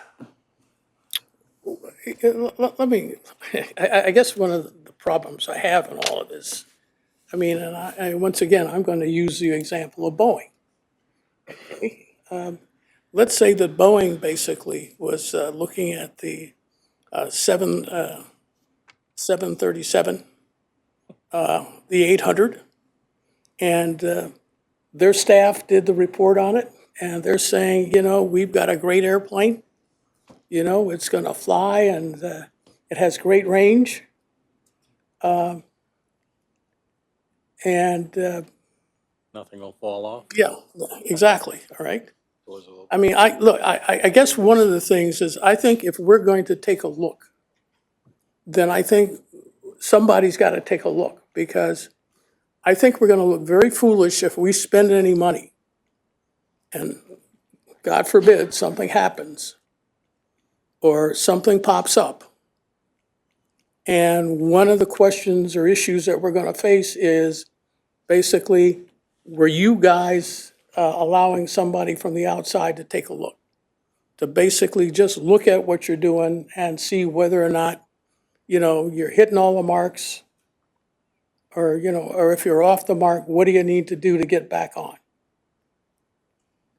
Let me, I guess one of the problems I have in all of this, I mean, and once again, I'm going to use the example of Boeing. Okay? Let's say that Boeing basically was looking at the 737, the 800, and their staff did the report on it, and they're saying, you know, we've got a great airplane, you know, it's going to fly, and it has great range. And Nothing will fall off. yeah, exactly, all right? I mean, I guess one of the things is, I think if we're going to take a look, then I think somebody's got to take a look, because I think we're going to look very foolish if we spend any money, and God forbid, something happens, or something pops up. And one of the questions or issues that we're going to face is, basically, were you guys allowing somebody from the outside to take a look? To basically just look at what you're doing and see whether or not, you know, you're hitting all the marks, or, you know, or if you're off the mark, what do you need to do to get back on?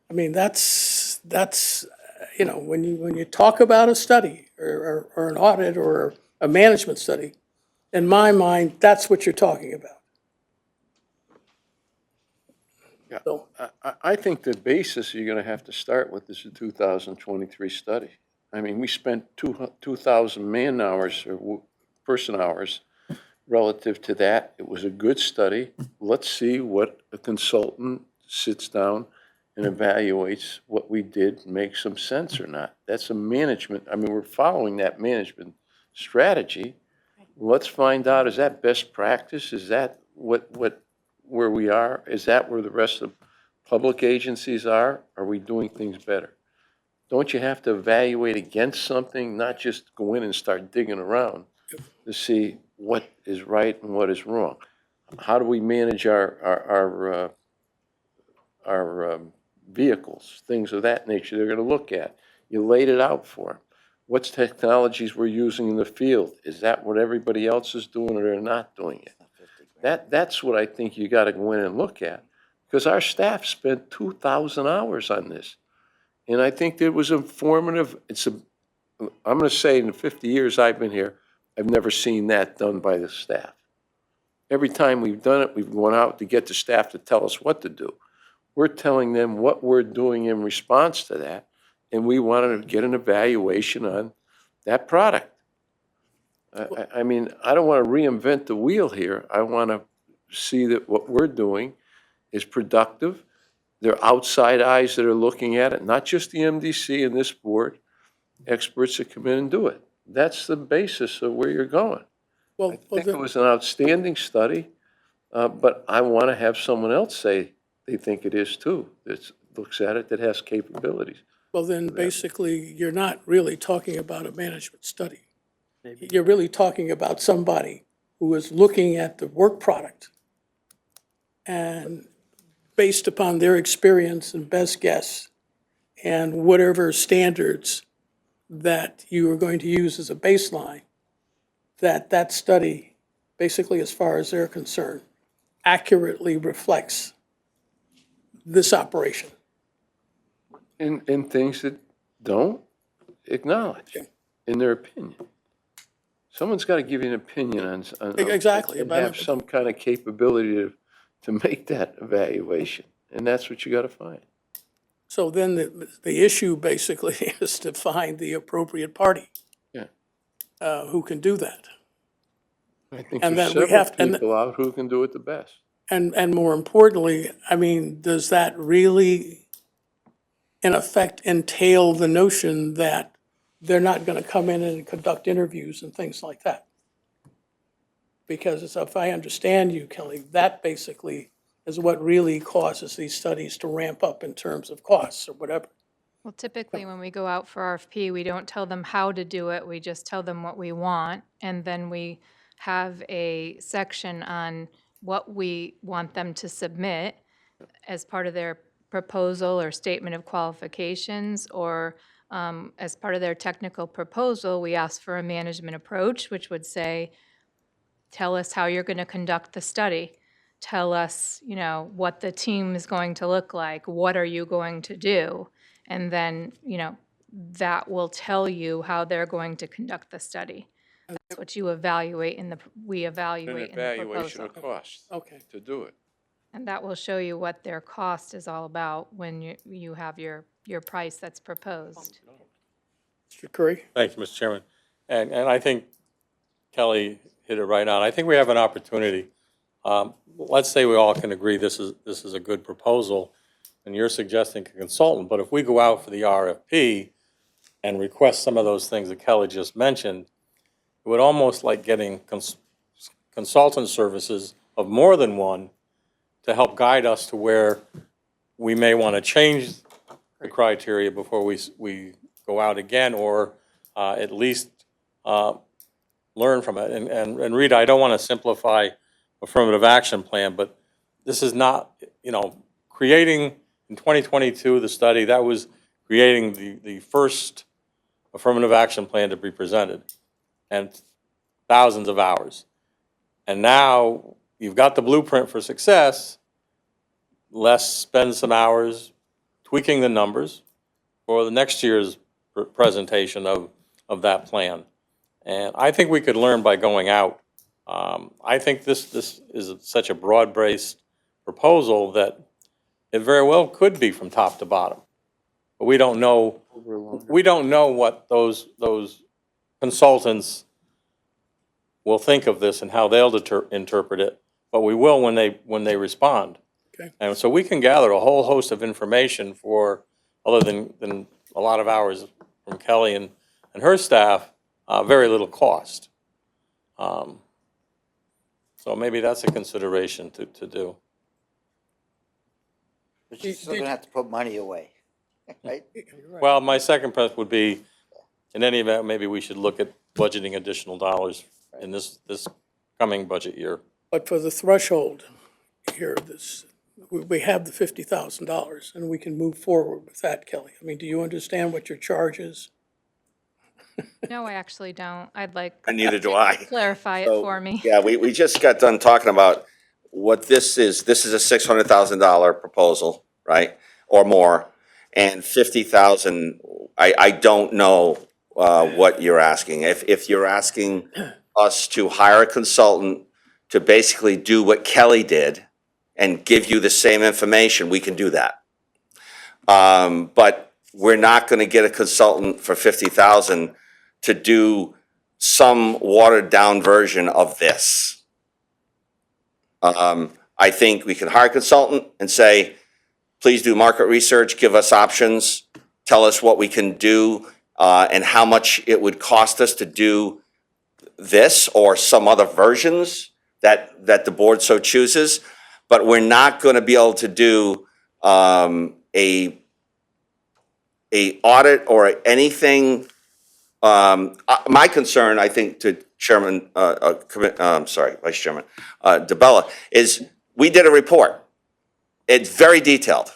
I mean, that's, you know, when you talk about a study or an audit or a management study, in my mind, that's what you're talking about. Yeah. So, I think the basis you're gonna have to start with is the 2023 study. I mean, we spent 2,000 man-hours or person-hours relative to that. It was a good study. Let's see what a consultant sits down and evaluates what we did, makes some sense or not. That's a management, I mean, we're following that management strategy. Let's find out, is that best practice? Is that where we are? Is that where the rest of public agencies are? Are we doing things better? Don't you have to evaluate against something, not just go in and start digging around to see what is right and what is wrong? How do we manage our vehicles, things of that nature they're gonna look at? You laid it out for them. What's technologies we're using in the field? Is that what everybody else is doing, or they're not doing it? That's what I think you gotta go in and look at, because our staff spent 2,000 hours on this. And I think it was informative. I'm gonna say, in the 50 years I've been here, I've never seen that done by the staff. Every time we've done it, we've gone out to get the staff to tell us what to do. We're telling them what we're doing in response to that, and we wanted to get an evaluation on that product. I mean, I don't want to reinvent the wheel here. I want to see that what we're doing is productive. There are outside eyes that are looking at it, not just the MDC and this board, experts that come in and do it. That's the basis of where you're going. well, I think it was an outstanding study, but I want to have someone else say they think it is too, that looks at it, that has capabilities. well, then basically, you're not really talking about a management study. You're really talking about somebody who is looking at the work product, and based upon their experience and best guess, and whatever standards that you are going to use as a baseline, that study, basically, as far as they're concerned, accurately reflects this operation. And things that don't acknowledge, in their opinion. Someone's got to give you an opinion on. Exactly, And about have it. some kind of capability to make that evaluation. And that's what you got to find. So then the issue basically is to find the appropriate party. Yeah. Who can do that. I think And there's then we several have- and- people out who can do it the best. And more importantly, I mean, does that really, in effect, entail the notion that they're not going to come in and conduct interviews and things like that? Because if I understand you, Kelly, that basically is what really causes these studies to ramp up in terms of costs or whatever. Well, typically, when we go out for RFP, we don't tell them how to do it, we just tell them what we want, and then we have a section on what we want them to submit as part of their proposal or statement of qualifications, or as part of their technical proposal, we ask for a management approach, which would say, tell us how you're going to conduct the study. Tell us, you know, what the team is going to look like. What are you going to do? And then, you know, that will tell you how they're going to conduct the study. That's what you evaluate we An evaluate in the evaluation proposal. of cost Okay. to do it. And that will show you what their cost is all about when you have your price that's proposed. Mr. Curry? Thank you, Mr. Chairman. And I think Kelly hit it right on. I think we have an opportunity. Let's say we all can agree this is a good proposal, and you're suggesting a consultant, but if we go out for the RFP and request some of those things that Kelly just mentioned, it would almost like getting consultant services of more than one to help guide us to where we may want to change the criteria before we go out again, or at least learn from it. And Rita, I don't want to simplify affirmative action plan, but this is not, you know, creating in 2022, the study, that was creating the first affirmative action plan to be presented, and thousands of hours. And now you've got the blueprint for success. Let's spend some hours tweaking the numbers for the next year's presentation of that plan. And I think we could learn by going out. I think this is such a broad-based proposal that it very well could be from top to bottom. But we don't know what those consultants will think of this and how they'll interpret it, but we will when they respond. Okay. And so we can gather a whole host of information for, other than a lot of hours from Kelly and her staff, very little cost. So maybe that's a consideration to do. But you're still gonna have to put money away, right? Well, my second press would be, in any event, maybe we should look at budgeting additional dollars in this coming budget year. But for the threshold here, we have the $50,000 and we can move forward with that, Kelly. I mean, do you understand what your charge is? No, I actually don't. I'd like And neither do I. clarify it So, for me. Yeah, we just got done talking about what this is. This is a $600,000 proposal, right? Or more. And 50,000, I don't know what you're asking. If you're asking us to hire a consultant to basically do what Kelly did and give you the same information, we can do that. But we're not gonna get a consultant for 50,000 to do some watered-down version of this. I think we can hire a consultant and say, please do market research, give us options, tell us what we can do, and how much it would cost us to do this or some other versions that the board so chooses. But we're not gonna be able to do a audit or anything. My concern, I think, to Chairman, Vice Chairman DeBella, is we did a report. It's very detailed.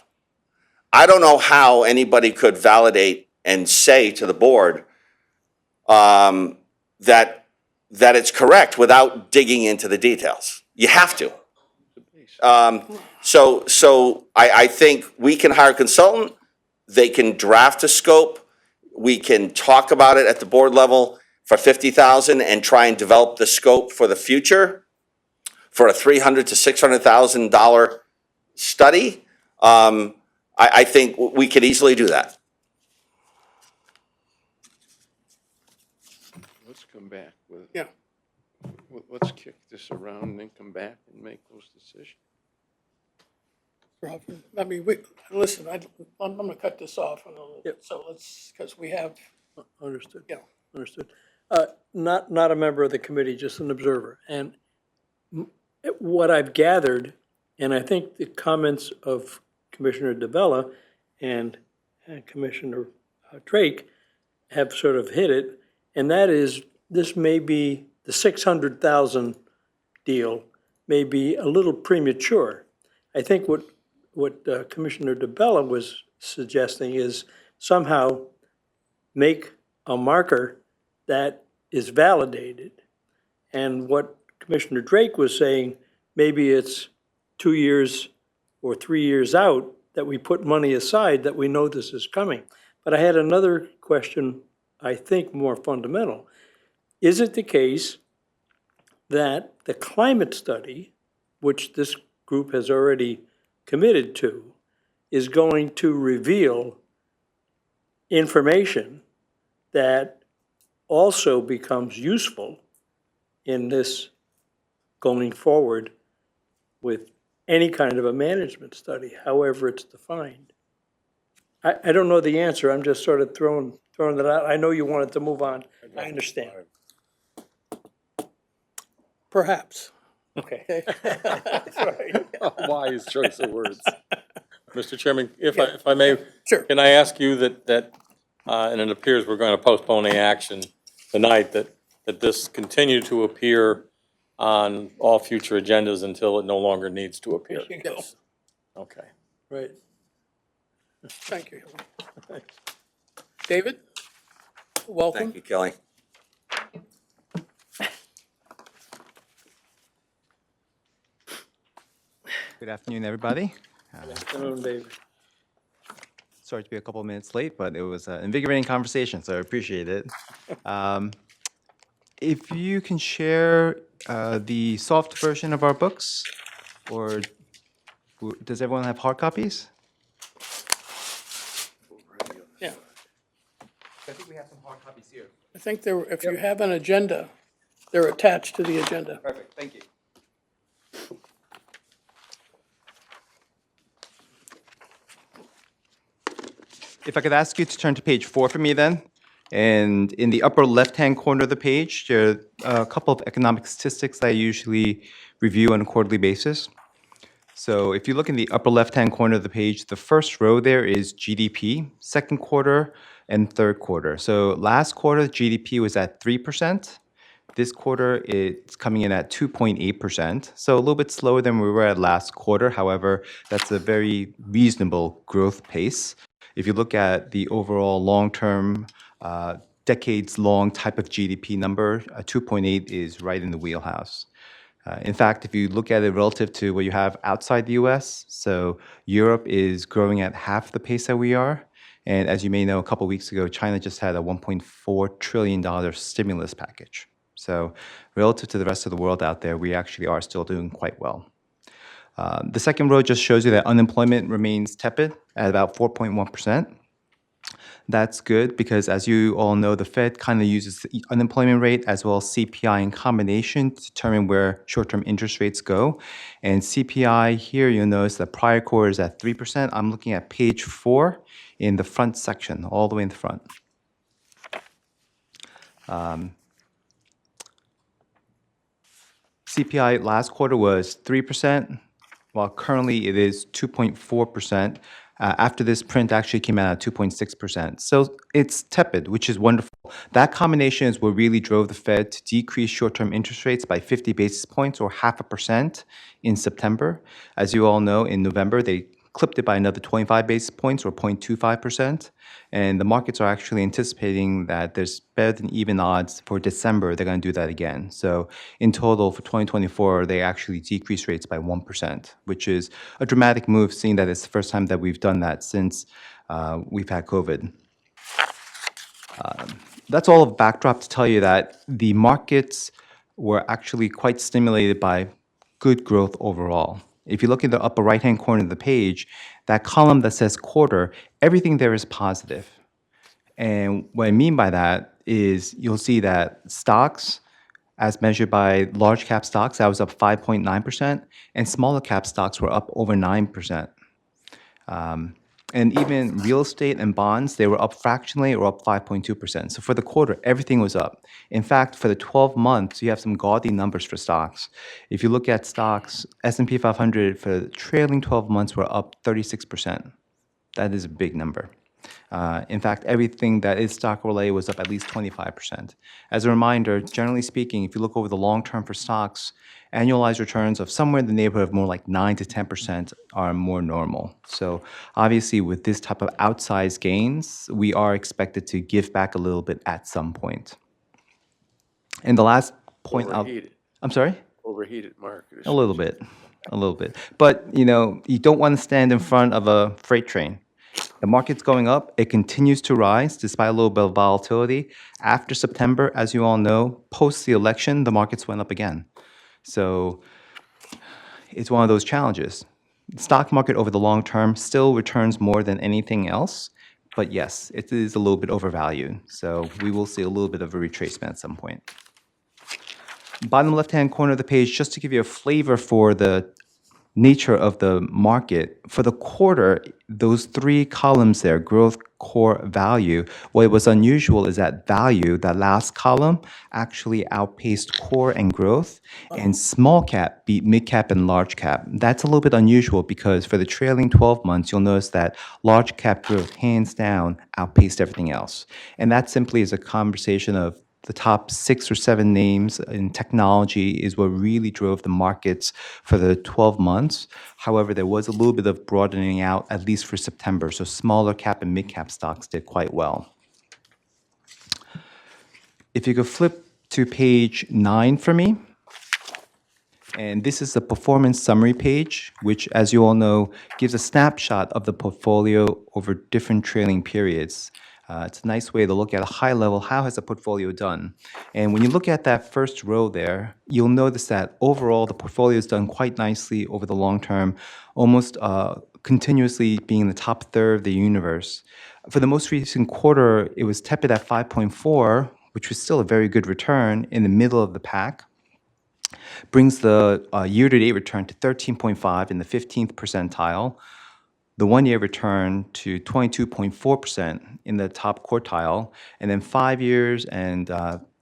I don't know how anybody could validate and say to the board that it's correct without digging into the details. You have to. So I think we can hire a consultant. They can draft a scope. We can talk about it at the board level, for $50,000 and try and develop the scope for the future for a $300,000 to $600,000 study, I think we could easily do that. Let's come back with, Yeah. let's kick this around and then come back and make those decisions. I mean, listen, I'm going to cut this off, so let's, because we have, Understood. Yeah. Understood. Not a member of the committee, just an observer. And what I've gathered, and I think the comments of Commissioner DeBella and Commissioner Drake have sort of hit it, and that is, this may be, the 600,000 deal may be a little premature. I think what Commissioner DeBella was suggesting is somehow make a marker that is validated. And what Commissioner Drake was saying, maybe it's 2 years or 3 years out that we put money aside that we know this is coming. But I had another question, I think more fundamental. Is it the case that the climate study, which this group has already committed to, is going to reveal information that also becomes useful in this going forward with any kind of a management study, however it's defined? I don't know the answer, I'm just sort of throwing that out. I know you wanted to move on, I understand. perhaps. Okay. Wise choice of words. Mr. Chairman, if I may. Sure. Can I ask you that, and it appears we're going to postpone the action tonight, that this continue to appear on all future agendas until it no longer needs to appear? There you go. Yes. Okay. Right. Thank you. David, welcome. Thank you, Kelly. Good afternoon, everybody. Afternoon, David. Sorry to be a couple of minutes late, but it was an invigorating conversation, so I appreciate it. If you can share the soft version of our books, or does everyone have hard copies? Yeah, I think we have some hard copies here. I think there, if you have an agenda, they're attached to the agenda. Perfect, thank you. If I could ask you to turn to page 4 for me then. And in the upper left-hand corner of the page, there are a couple of economic statistics that I usually review on a quarterly basis. So if you look in the upper left-hand corner of the page, the first row there is GDP, second quarter and third quarter. So last quarter, GDP was at 3%. This quarter, it's coming in at 2.8%. So a little bit slower than we were at last quarter. However, that's a very reasonable growth pace. If you look at the overall long-term, decades-long type of GDP number, 2.8 is right in the wheelhouse. In fact, if you look at it relative to what you have outside the US, so Europe is growing at half the pace that we are. And as you may know, a couple weeks ago, China just had a $1.4 trillion stimulus package. So relative to the rest of the world out there, we actually are still doing quite well. The second row just shows you that unemployment remains tepid at about 4.1%. That's good because, as you all know, the Fed kind of uses the unemployment rate as well as CPI in combination to determine where short-term interest rates go. And CPI here, you'll notice the prior quarter is at 3%. I'm looking at page 4 in the front section, all the way in the front. CPI last quarter was 3%, while currently it is 2.4%. After this print actually came out at 2.6%. So it's tepid, which is wonderful. That combination is what really drove the Fed to decrease short-term interest rates by 50 basis points or 0.5% in September. As you all know, in November, they clipped it by another 25 basis points or 0.25%. And the markets are actually anticipating that there's better than even odds for December, they're going to do that again. So in total for 2024, they actually decreased rates by 1%, which is a dramatic move, seeing that it's the first time that we've done that since we've had COVID. that's all a backdrop to tell you that the markets were actually quite stimulated by good growth overall. If you look in the upper right-hand corner of the page, that column that says quarter, everything there is positive. And what I mean by that is you'll see that stocks, as measured by large cap stocks, that was up 5.9%, and smaller cap stocks were up over 9%. And even real estate and bonds, they were up fractionally or up 5.2%. So for the quarter, everything was up. In fact, for the 12 months, you have some gaudy numbers for stocks. If you look at stocks, S&P 500 for the trailing 12 months were up 36%. That is a big number. In fact, everything that is stock related was up at least 25%. As a reminder, generally speaking, if you look over the long term for stocks, annualized returns of somewhere in the neighborhood of more like 9 to 10% are more normal. So obviously, with this type of outsized gains, we are expected to give back a little bit at some point. And the last point Overheated. I'm sorry? Overheated market. A little bit. But, you don't want to stand in front of a freight train. The market's going up. It continues to rise despite a little bit of volatility. After September, as you all know, post the election, the markets went up again. So it's one of those challenges. The stock market over the long term still returns more than anything else. But yes, it is a little bit overvalued. So we will see a little bit of a retracement at some point. Bottom left-hand corner of the page, just to give you a flavor for the nature of the market. For the quarter, those three columns there, growth, core, value, what was unusual is that value, that last column, actually outpaced core and growth, and small cap beat mid cap and large cap. That's a little bit unusual because for the trailing 12 months, you'll notice that large cap growth, hands down, outpaced everything else. And that simply is a conversation of the top 6 or 7 names in technology is what really drove the markets for the 12 months. However, there was a little bit of broadening out, at least for September. So smaller cap and mid cap stocks did quite well. If you could flip to page 9 for me. And this is the performance summary page, which, as you all know, gives a snapshot of the portfolio over different trailing periods. It's a nice way to look at a high level, how has the portfolio done? And when you look at that first row there, you'll notice that overall the portfolio has done quite nicely over the long term, almost continuously being in the top third of the universe. For the most recent quarter, it was tepid at 5.4, which was still a very good return in the middle of the pack. Brings the year-to-date return to 13.5 in the 15th percentile. The one-year return to 22.4% in the top quartile, and then 5 years and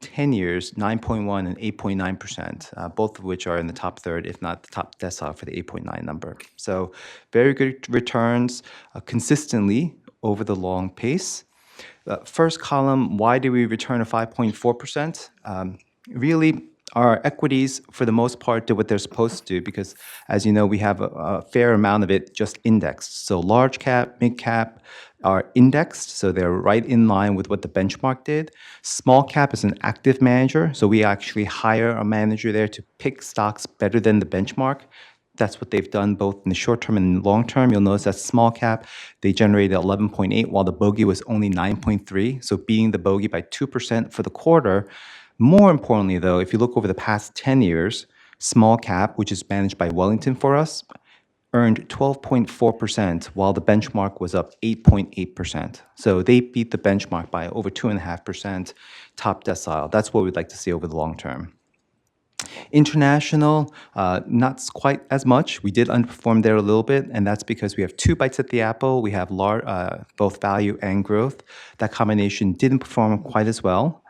10 years, 9.1 and 8.9%, both of which are in the top third, if not the top decile for the 8.9 number. So very good returns consistently over the long pace. First column, why do we return a 5.4%? Really, our equities, for the most part, do what they're supposed to do because, as you know, we have a fair amount of it just indexed. So large cap, mid cap are indexed, so they're right in line with what the benchmark did. Small cap is an active manager, so we actually hire a manager there to pick stocks better than the benchmark. That's what they've done both in the short term and long term. You'll notice that small cap, they generated 11.8 while the bogey was only 9.3, so beating the bogey by 2% for the quarter. More importantly, though, if you look over the past 10 years, small cap, which is managed by Wellington for us, earned 12.4%, while the benchmark was up 8.8%. So they beat the benchmark by over 2.5%, top decile. That's what we'd like to see over the long term. International, not quite as much. We did underperform there a little bit, and that's because we have 2 bites at the apple. We have both value and growth. That combination didn't perform quite as well.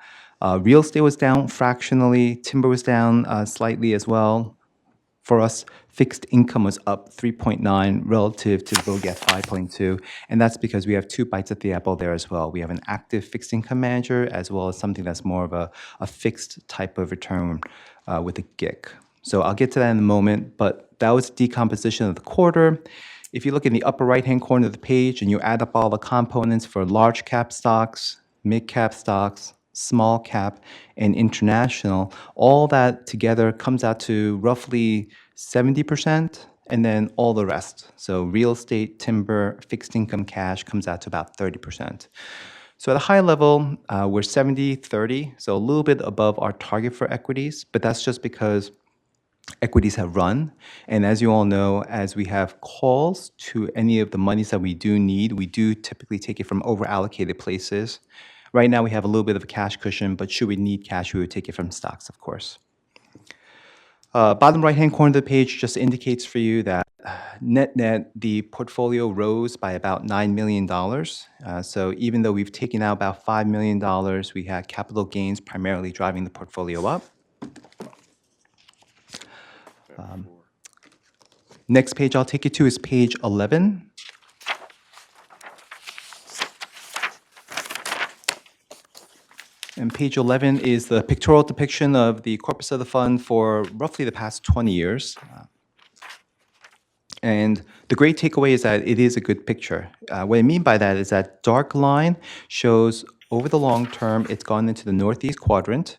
Real estate was down fractionally. Timber was down slightly as well. For us, fixed income was up 3.9 relative to the bogey at 5.2. And that's because we have 2 bites at the apple there as well. We have an active fixed income manager as well as something that's more of a fixed type of return with a GIC. So I'll get to that in a moment, but that was decomposition of the quarter. If you look in the upper right-hand corner of the page and you add up all the components for large cap stocks, mid cap stocks, small cap, and international, all that together comes out to roughly 70%, and then all the rest. So real estate, timber, fixed income, cash comes out to about 30%. So at a high level, we're 70-30, so a little bit above our target for equities, but that's just because equities have run. And as you all know, as we have calls to any of the monies that we do need, we do typically take it from over-allocated places. Right now, we have a little bit of a cash cushion, but should we need cash, we would take it from stocks, of course. Bottom right-hand corner of the page just indicates for you that net-net, the portfolio rose by about $9 million. So even though we've taken out about $5 million, we had capital gains primarily driving the portfolio up. Next page I'll take you to is page 11. And page 11 is the pictorial depiction of the corpus of the fund for roughly the past 20 years. And the great takeaway is that it is a good picture. What I mean by that is that dark line shows over the long term, it's gone into the northeast quadrant.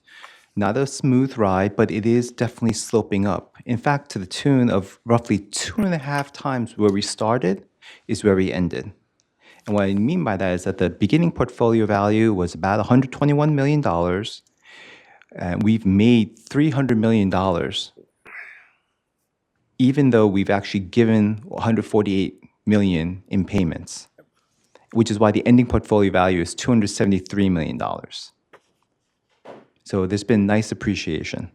Not a smooth ride, but it is definitely sloping up. In fact, to the tune of roughly 2.5 times where we started is where we ended. And what I mean by that is that the beginning portfolio value was about $121 million, and we've made $300 million, even though we've actually given $148 million in payments, which is why the ending portfolio value is $273 million. So there's been nice appreciation.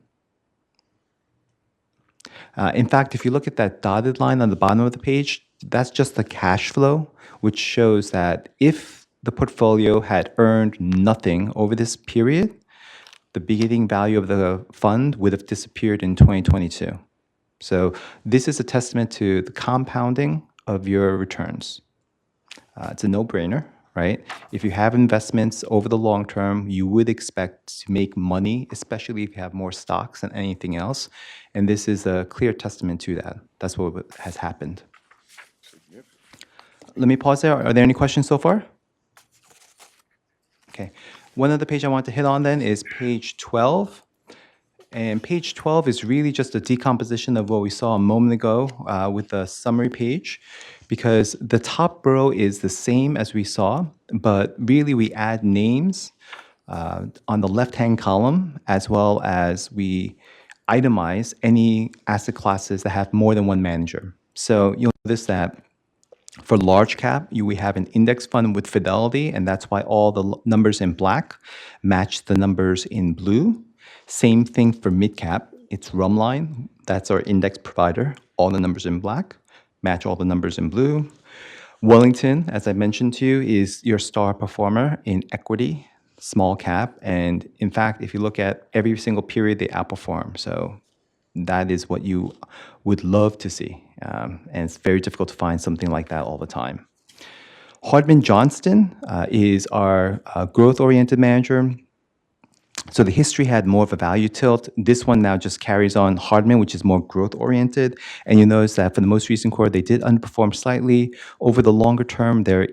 In fact, if you look at that dotted line on the bottom of the page, that's just the cash flow, which shows that if the portfolio had earned nothing over this period, the beginning value of the fund would have disappeared in 2022. So this is a testament to the compounding of your returns. It's a no-brainer, right? If you have investments over the long term, you would expect to make money, especially if you have more stocks than anything else. And this is a clear testament to that. That's what has happened. Let me pause there. Are there any questions so far? Okay. One other page I want to hit on then is page 12. And page 12 is really just a decomposition of what we saw a moment ago with the summary page, because the top row is the same as we saw, but really we add names on the left-hand column, as well as we itemize any asset classes that have more than one manager. So you'll notice that for large cap, we have an index fund with Fidelity, and that's why all the numbers in black match the numbers in blue. Same thing for mid cap. It's Rumline. That's our index provider. All the numbers in black match all the numbers in blue. Wellington, as I mentioned to you, is your star performer in equity, small cap. And in fact, if you look at every single period, they outperform. So that is what you would love to see. And it's very difficult to find something like that all the time. Hardman Johnston is our growth-oriented manager. So the history had more of a value tilt. This one now just carries on Hardman, which is more growth-oriented. And you notice that for the most recent quarter, they did underperform slightly. Over the longer term, they're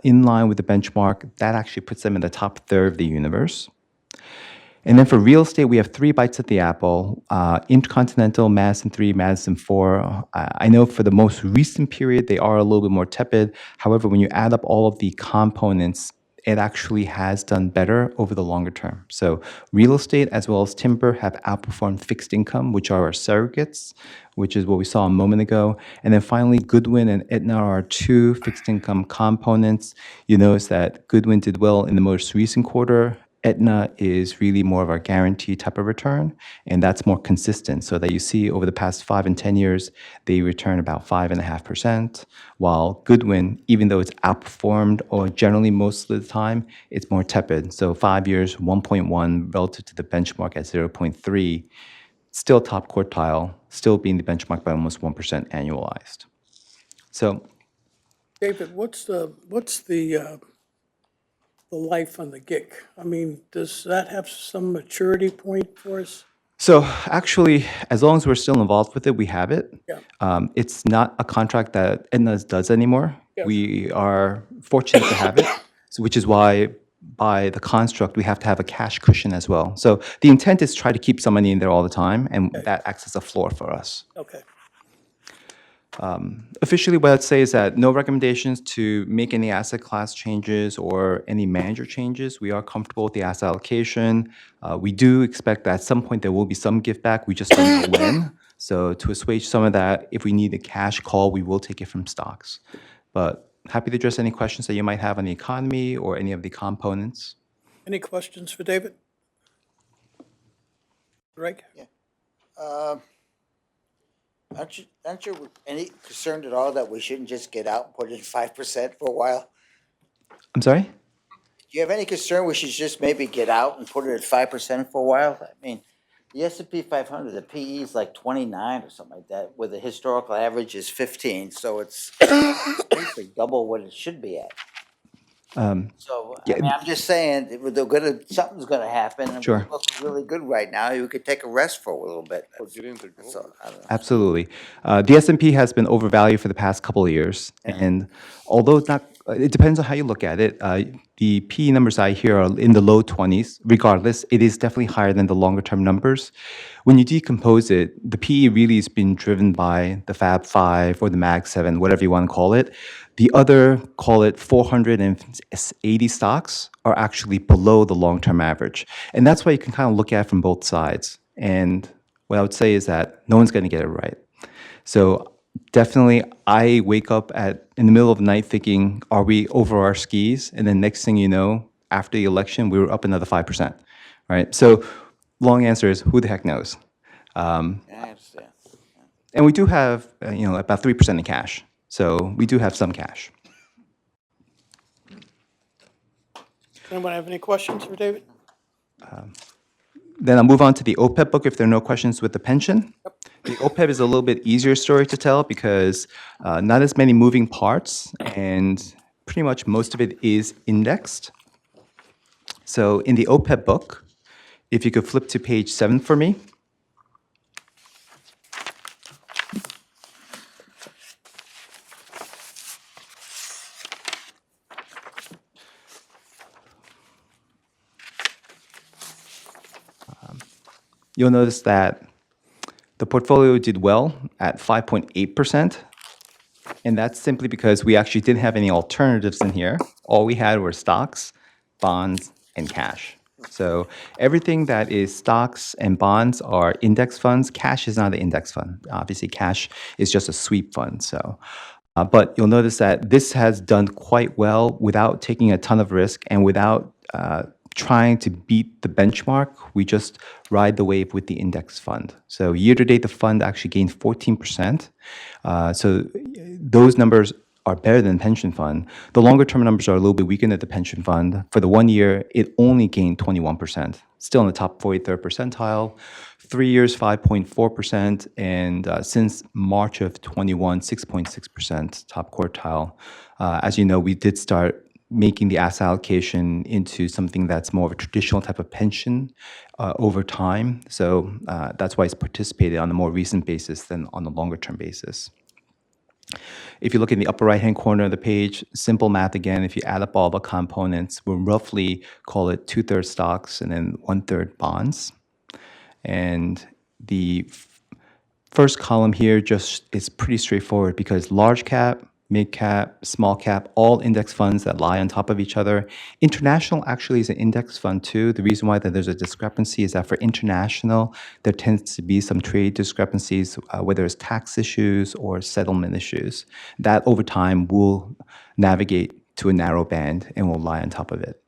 in line with the benchmark. That actually puts them in the top third of the universe. And then for real estate, we have 3 bites at the apple. Intercontinental, Madison 3, Madison 4. I know for the most recent period, they are a little bit more tepid. However, when you add up all of the components, it actually has done better over the longer term. So real estate as well as timber have outperformed fixed income, which are our surrogates, which is what we saw a moment ago. And then finally, Goodwin and Aetna are our 2 fixed income components. You notice that Goodwin did well in the most recent quarter. Aetna is really more of our guaranteed type of return, and that's more consistent, so that you see over the past 5 and 10 years, they return about 5.5%, while Goodwin, even though it's outperformed or generally most of the time, it's more tepid. So 5 years, 1.1 relative to the benchmark at 0.3, still top quartile, still being the benchmark by almost 1% annualized. So, David, what's the life on the GIC? I mean, does that have some maturity point for us? So actually, as long as we're still involved with it, we have it. Yeah. It's not a contract that Aetna does anymore. Yes. We are fortunate to have it, so which is why by the construct, we have to have a cash cushion as well. So the intent is try to keep some money in there all the time, and that acts as a floor for us. Okay. Officially, what I'd say is that no recommendations to make any asset class changes or any manager changes. We are comfortable with the asset allocation. We do expect that at some point there will be some give back. We just don't know when. So to assuage some of that, if we need a cash call, we will take it from stocks. But happy to address any questions that you might have on the economy or any of the components. Any questions for David? Greg? Aren't you any concerned at all that we shouldn't just get out and put in 5% for a while? I'm sorry? Do you have any concern we should just maybe get out and put it at 5% for a while? I mean, the S&P 500, the PE is like 29 or something like that, where the historical average is 15, so it's basically double what it should be at. So, I mean, I'm just saying, something's gonna happen, and Sure. we're looking really good right now, you could take a rest for a little bit. Get into gold. So, I don't know. Absolutely. The S&P has been overvalued for the past couple of years, and although it's not, it depends on how you look at it. The PE numbers I hear are in the low 20s. Regardless, it is definitely higher than the longer-term numbers. When you decompose it, the PE really has been driven by the Fab 5 or the Mag 7, whatever you want to call it. The other, call it 480 stocks, are actually below the long-term average. And that's why you can kind of look at it from both sides. And what I would say is that no one's going to get it right. So definitely, I wake up in the middle of the night thinking, are we over our skis? And then next thing you know, after the election, we were up another 5%, right? So long answer is, who the heck knows? I understand. And we do have, about 3% in cash. So we do have some cash. Anyone have any questions for David? Then I'll move on to the OPEB book if there are no questions with the pension. The OPEB is a little bit easier story to tell because not as many moving parts, and pretty much most of it is indexed. So in the OPEB book, if you could flip to page 7 for me. You'll notice that the portfolio did well at 5.8%. And that's simply because we actually didn't have any alternatives in here. All we had were stocks, bonds, and cash. So everything that is stocks and bonds are index funds. Cash is not an index fund. Obviously, cash is just a sweep fund. So, but you'll notice that this has done quite well without taking a ton of risk and without trying to beat the benchmark. We just ride the wave with the index fund. So year to date, the fund actually gained 14%. So those numbers are better than the pension fund. The longer term numbers are a little bit weaker than the pension fund. For the 1 year, it only gained 21%, still in the top 43rd percentile. 3 years, 5.4%, and since March of 21, 6.6%, top quartile. As you know, we did start making the asset allocation into something that's more of a traditional type of pension over time. So that's why it's participated on a more recent basis than on a longer term basis. If you look in the upper right-hand corner of the page, simple math again, if you add up all the components, we'll roughly call it 2/3 stocks and then 1/3 bonds. And the first column here just is pretty straightforward because large cap, mid cap, small cap, all index funds that lie on top of each other. International actually is an index fund too. The reason why that there's a discrepancy is that for international, there tends to be some trade discrepancies, whether it's tax issues or settlement issues. That over time will navigate to a narrow band and will lie on top of it.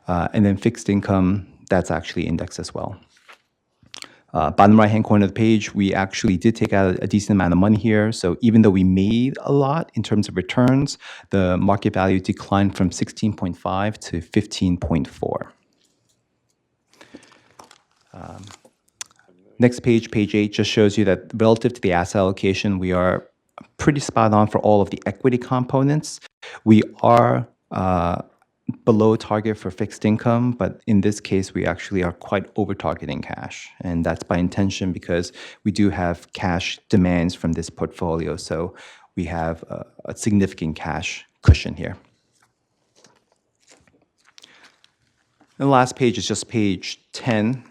And then fixed income, that's actually indexed as well. Bottom right-hand corner of the page, we actually did take out a decent amount of money here. So even though we made a lot in terms of returns, the market value declined from 16.5 to 15.4. Next page, page 8, just shows you that relative to the asset allocation, we are pretty spot on for all of the equity components. We are below target for fixed income, but in this case, we actually are quite over targeting cash. And that's by intention because we do have cash demands from this portfolio. So we have a significant cash cushion here. And the last page is just page 10.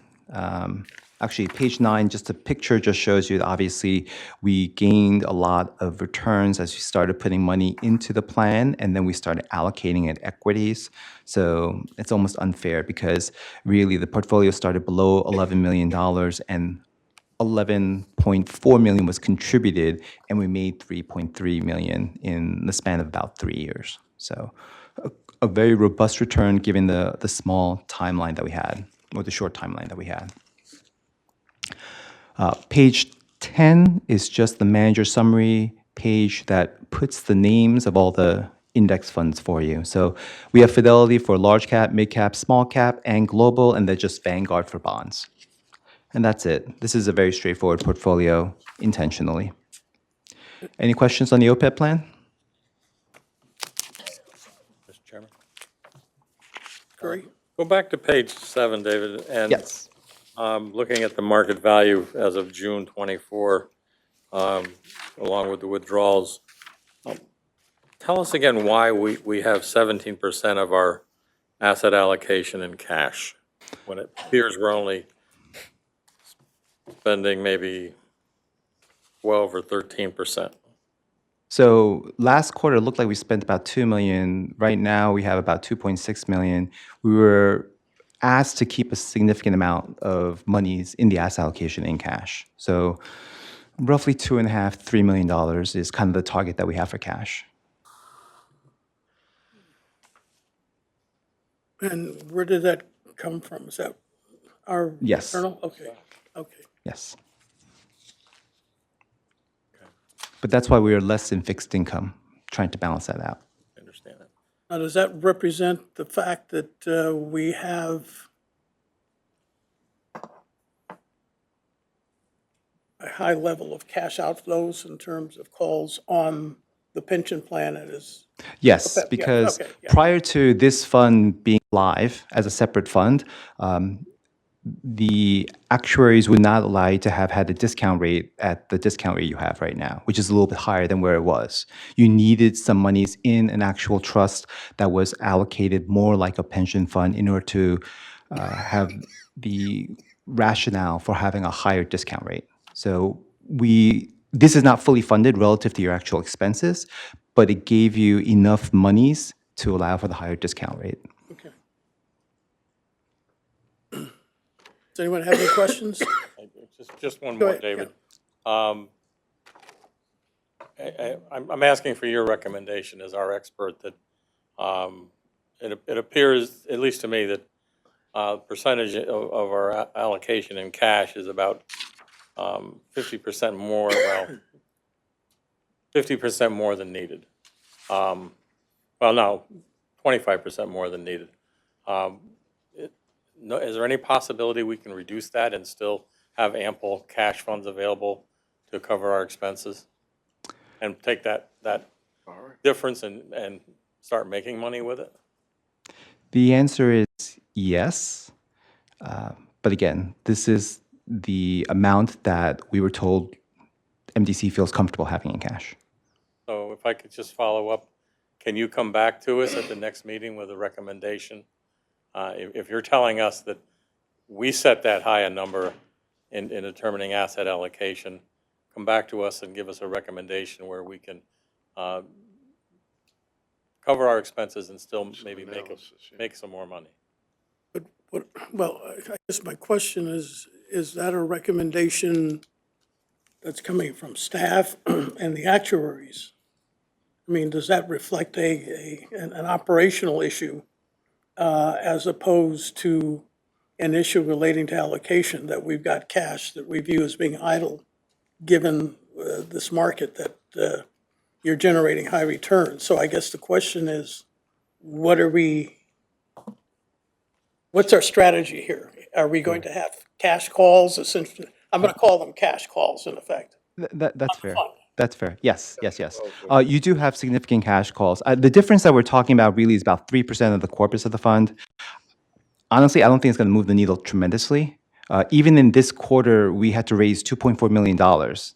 Actually, page 9, just a picture just shows you that obviously we gained a lot of returns as we started putting money into the plan, and then we started allocating it equities. So it's almost unfair because really the portfolio started below $11 million and 11.4 million was contributed, and we made 3.3 million in the span of about 3 years. So a very robust return given the small timeline that we had, or the short timeline that we had. Page 10 is just the manager summary page that puts the names of all the index funds for you. So we have Fidelity for large cap, mid cap, small cap, and global, and then just Vanguard for bonds. And that's it. This is a very straightforward portfolio intentionally. Any questions on the OPEB plan? Mr. Chairman? Great. Go back to page 7, David, and Yes. looking at the market value as of June 24, along with the withdrawals. Tell us again why we have 17% of our asset allocation in cash, when it appears we're only spending maybe 12 or 13%. So last quarter, it looked like we spent about 2 million. Right now, we have about 2.6 million. We were asked to keep a significant amount of monies in the asset allocation in cash. So roughly $2.5, $3 million is kind of the target that we have for cash. And where did that come from? Is that our Yes. internal? Okay, okay. Yes. But that's why we are less in fixed income, trying to balance that out. I understand that. Now, does that represent the fact that we have a high level of cash outflows in terms of calls on the pension plan? It is, Yes, Okay, yeah, because okay, yeah. prior to this fund being live as a separate fund, the actuaries would not allow you to have had a discount rate at the discount rate you have right now, which is a little bit higher than where it was. You needed some monies in an actual trust that was allocated more like a pension fund in order to have the rationale for having a higher discount rate. So this is not fully funded relative to your actual expenses, but it gave you enough monies to allow for the higher discount rate. okay. Does anyone have any questions? Just one Go more, ahead, David. I'm asking for your recommendation as our expert that it appears, at least to me, that percentage of our allocation in cash is about 50% more, well, 50% more than needed. Well, no, 25% more than needed. Is there any possibility we can reduce that and still have ample cash funds available to cover our expenses? And take that difference and start making money with it? The answer is yes. But again, this is the amount that we were told MDC feels comfortable having in cash. So if I could just follow up, can you come back to us at the next meeting with a recommendation? If you're telling us that we set that high a number in determining asset allocation, come back to us and give us a recommendation where we can cover our expenses and still maybe make some more money. Well, I guess my question is that a recommendation that's coming from staff and the actuaries? I mean, does that reflect an operational issue as opposed to an issue relating to allocation, that we've got cash that we view as being idle, given this market that you're generating high returns? So I guess the question is, what's our strategy here? Are we going to have cash calls? Essentially, I'm going to call them cash calls, in effect. That's fair. fund. That's fair. Yes. You do have significant cash calls. The difference that we're talking about really is about 3% of the corpus of the fund. Honestly, I don't think it's going to move the needle tremendously. Even in this quarter, we had to raise $2.4 million.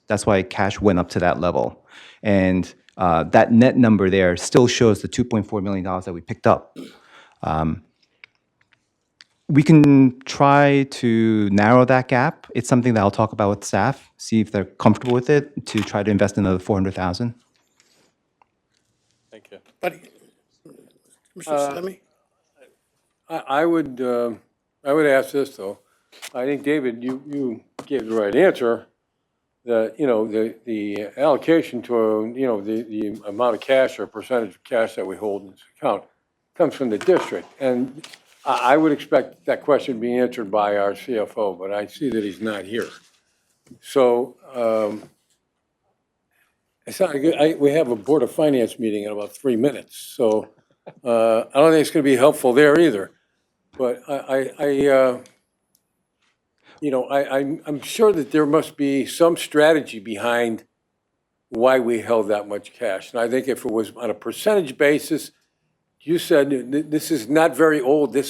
That's why cash went up to that level. And that net number there still shows the $2.4 million that we picked up. We can try to narrow that gap. It's something that I'll talk about with staff, see if they're comfortable with it, to try to invest another 400,000. Thank you. Buddy, Mr. Salemi? I would ask this, though. I think, David, you gave the right answer, that, the allocation to, the amount of cash or percentage of cash that we hold in this account comes from the district. And I would expect that question to be answered by our CFO, but I see that he's not here. So, we have a Board of Finance meeting in about 3 minutes, so I don't think it's going to be helpful there either. But I'm sure that there must be some strategy behind why we held that much cash. And I think if it was on a percentage basis, you said this is not very old. The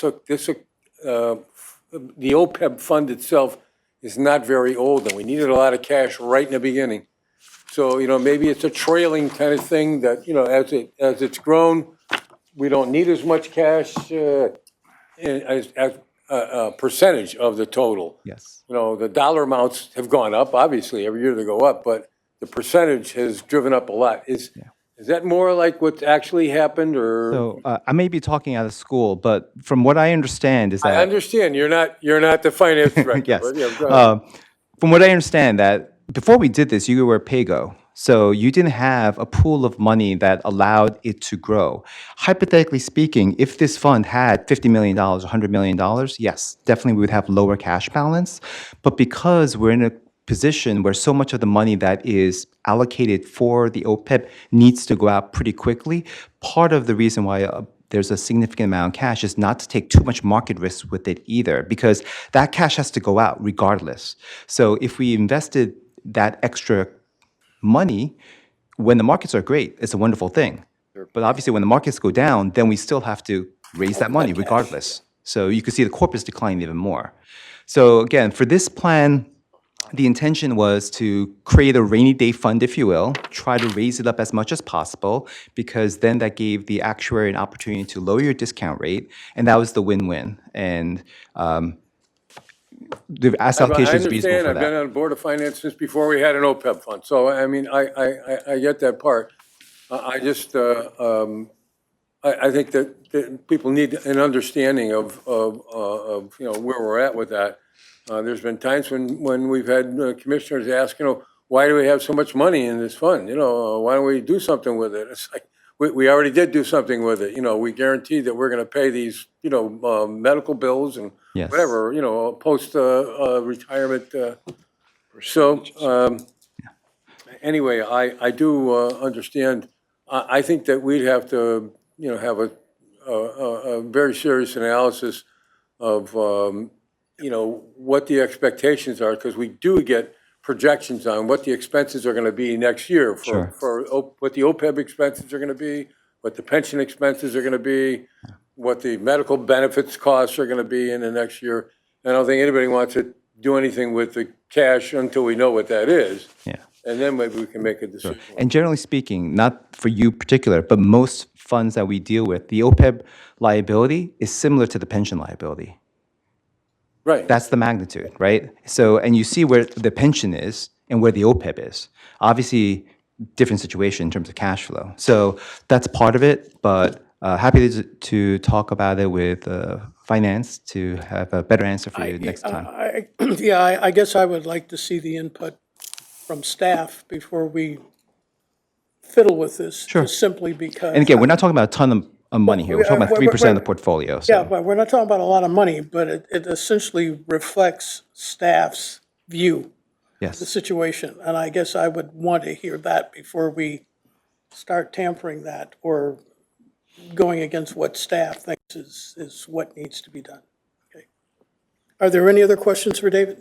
OPEB fund itself is not very old, and we needed a lot of cash right in the beginning. So, maybe it's a trailing kind of thing that, as it's grown, we don't need as much cash as a percentage of the total. Yes. The dollar amounts have gone up, obviously, every year they go up, but the percentage has driven up a lot. Is that more like what's actually happened, or? So I may be talking out of school, but from what I understand is that I understand, you're not the finance director. yes. But yeah, go ahead. From what I understand, that before we did this, you were PAYGO. So you didn't have a pool of money that allowed it to grow. Hypothetically speaking, if this fund had $50 million, $100 million, yes, definitely we would have lower cash balance. But because we're in a position where so much of the money that is allocated for the OPEB needs to go out pretty quickly, part of the reason why there's a significant amount of cash is not to take too much market risk with it either, because that cash has to go out regardless. So if we invested that extra money, when the markets are great, it's a wonderful thing. But obviously when the markets go down, then we still have to raise that money regardless. So you can see the corpus declining even more. So again, for this plan, the intention was to create a rainy day fund, if you will, try to raise it up as much as possible, because then that gave the actuary an opportunity to lower your discount rate, and that was the win-win. And the asset allocation is reasonable for I've been that. on the Board of Finance since before we had an OPEB fund. So, I mean, I get that part. I just, I think that people need an understanding of where we're at with that. There's been times when we've had commissioners ask, why do we have so much money in this fund? Why don't we do something with it? It's like, we already did do something with it. We guaranteed that we're going to pay these, medical bills and Yes. whatever, post retirement. So anyway, I do understand. I think that we'd have to, have a very serious analysis of, what the expectations are, because we do get projections on what the expenses are going to be next year Sure. for what the OPEB expenses are going to be, what the pension expenses are going to be, what the medical benefits costs are going to be in the next year. I don't think anybody wants to do anything with the cash until we know what that is. Yeah. And then maybe we can make a decision. And generally speaking, not for you particular, but most funds that we deal with, the OPEB liability is similar to the pension liability. Right. That's the magnitude, right? So, and you see where the pension is and where the OPEB is. Obviously, different situation in terms of cash flow. So that's part of it, but happy to talk about it with finance to have a better answer for you next time. I guess I would like to see the input from staff before we fiddle with this. Sure. Just simply because. And again, we're not talking about a ton of money here. We're talking about 3% of the portfolio. So. Yeah, but we're not talking about a lot of money, but it essentially reflects staff's view of the Yes. situation. And I guess I would want to hear that before we start tampering that or going against what staff thinks is what needs to be done. Okay. Are there any other questions for David?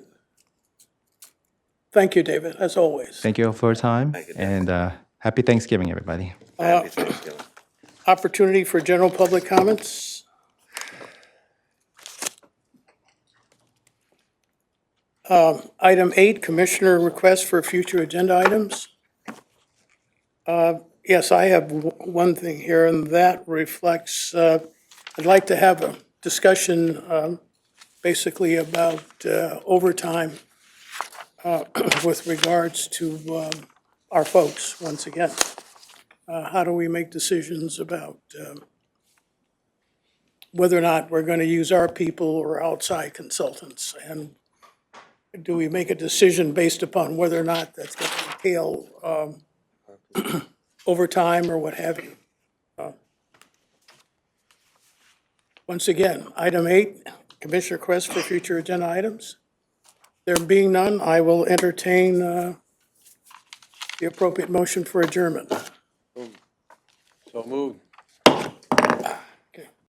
Thank you, David, as always. Thank you all for your time. And happy Thanksgiving, everybody. Happy Thanksgiving. Opportunity for general public comments. Item 8, Commissioner request for future agenda items. Yes, I have one thing here, and that reflects, I'd like to have a discussion basically about overtime with regards to our folks, once again. How do we make decisions about whether or not we're going to use our people or outside consultants? And do we make a decision based upon whether or not that's going to entail overtime or what have you? Once again, item 8, Commissioner request for future agenda items. There being none, I will entertain the appropriate motion for adjournment. So moved.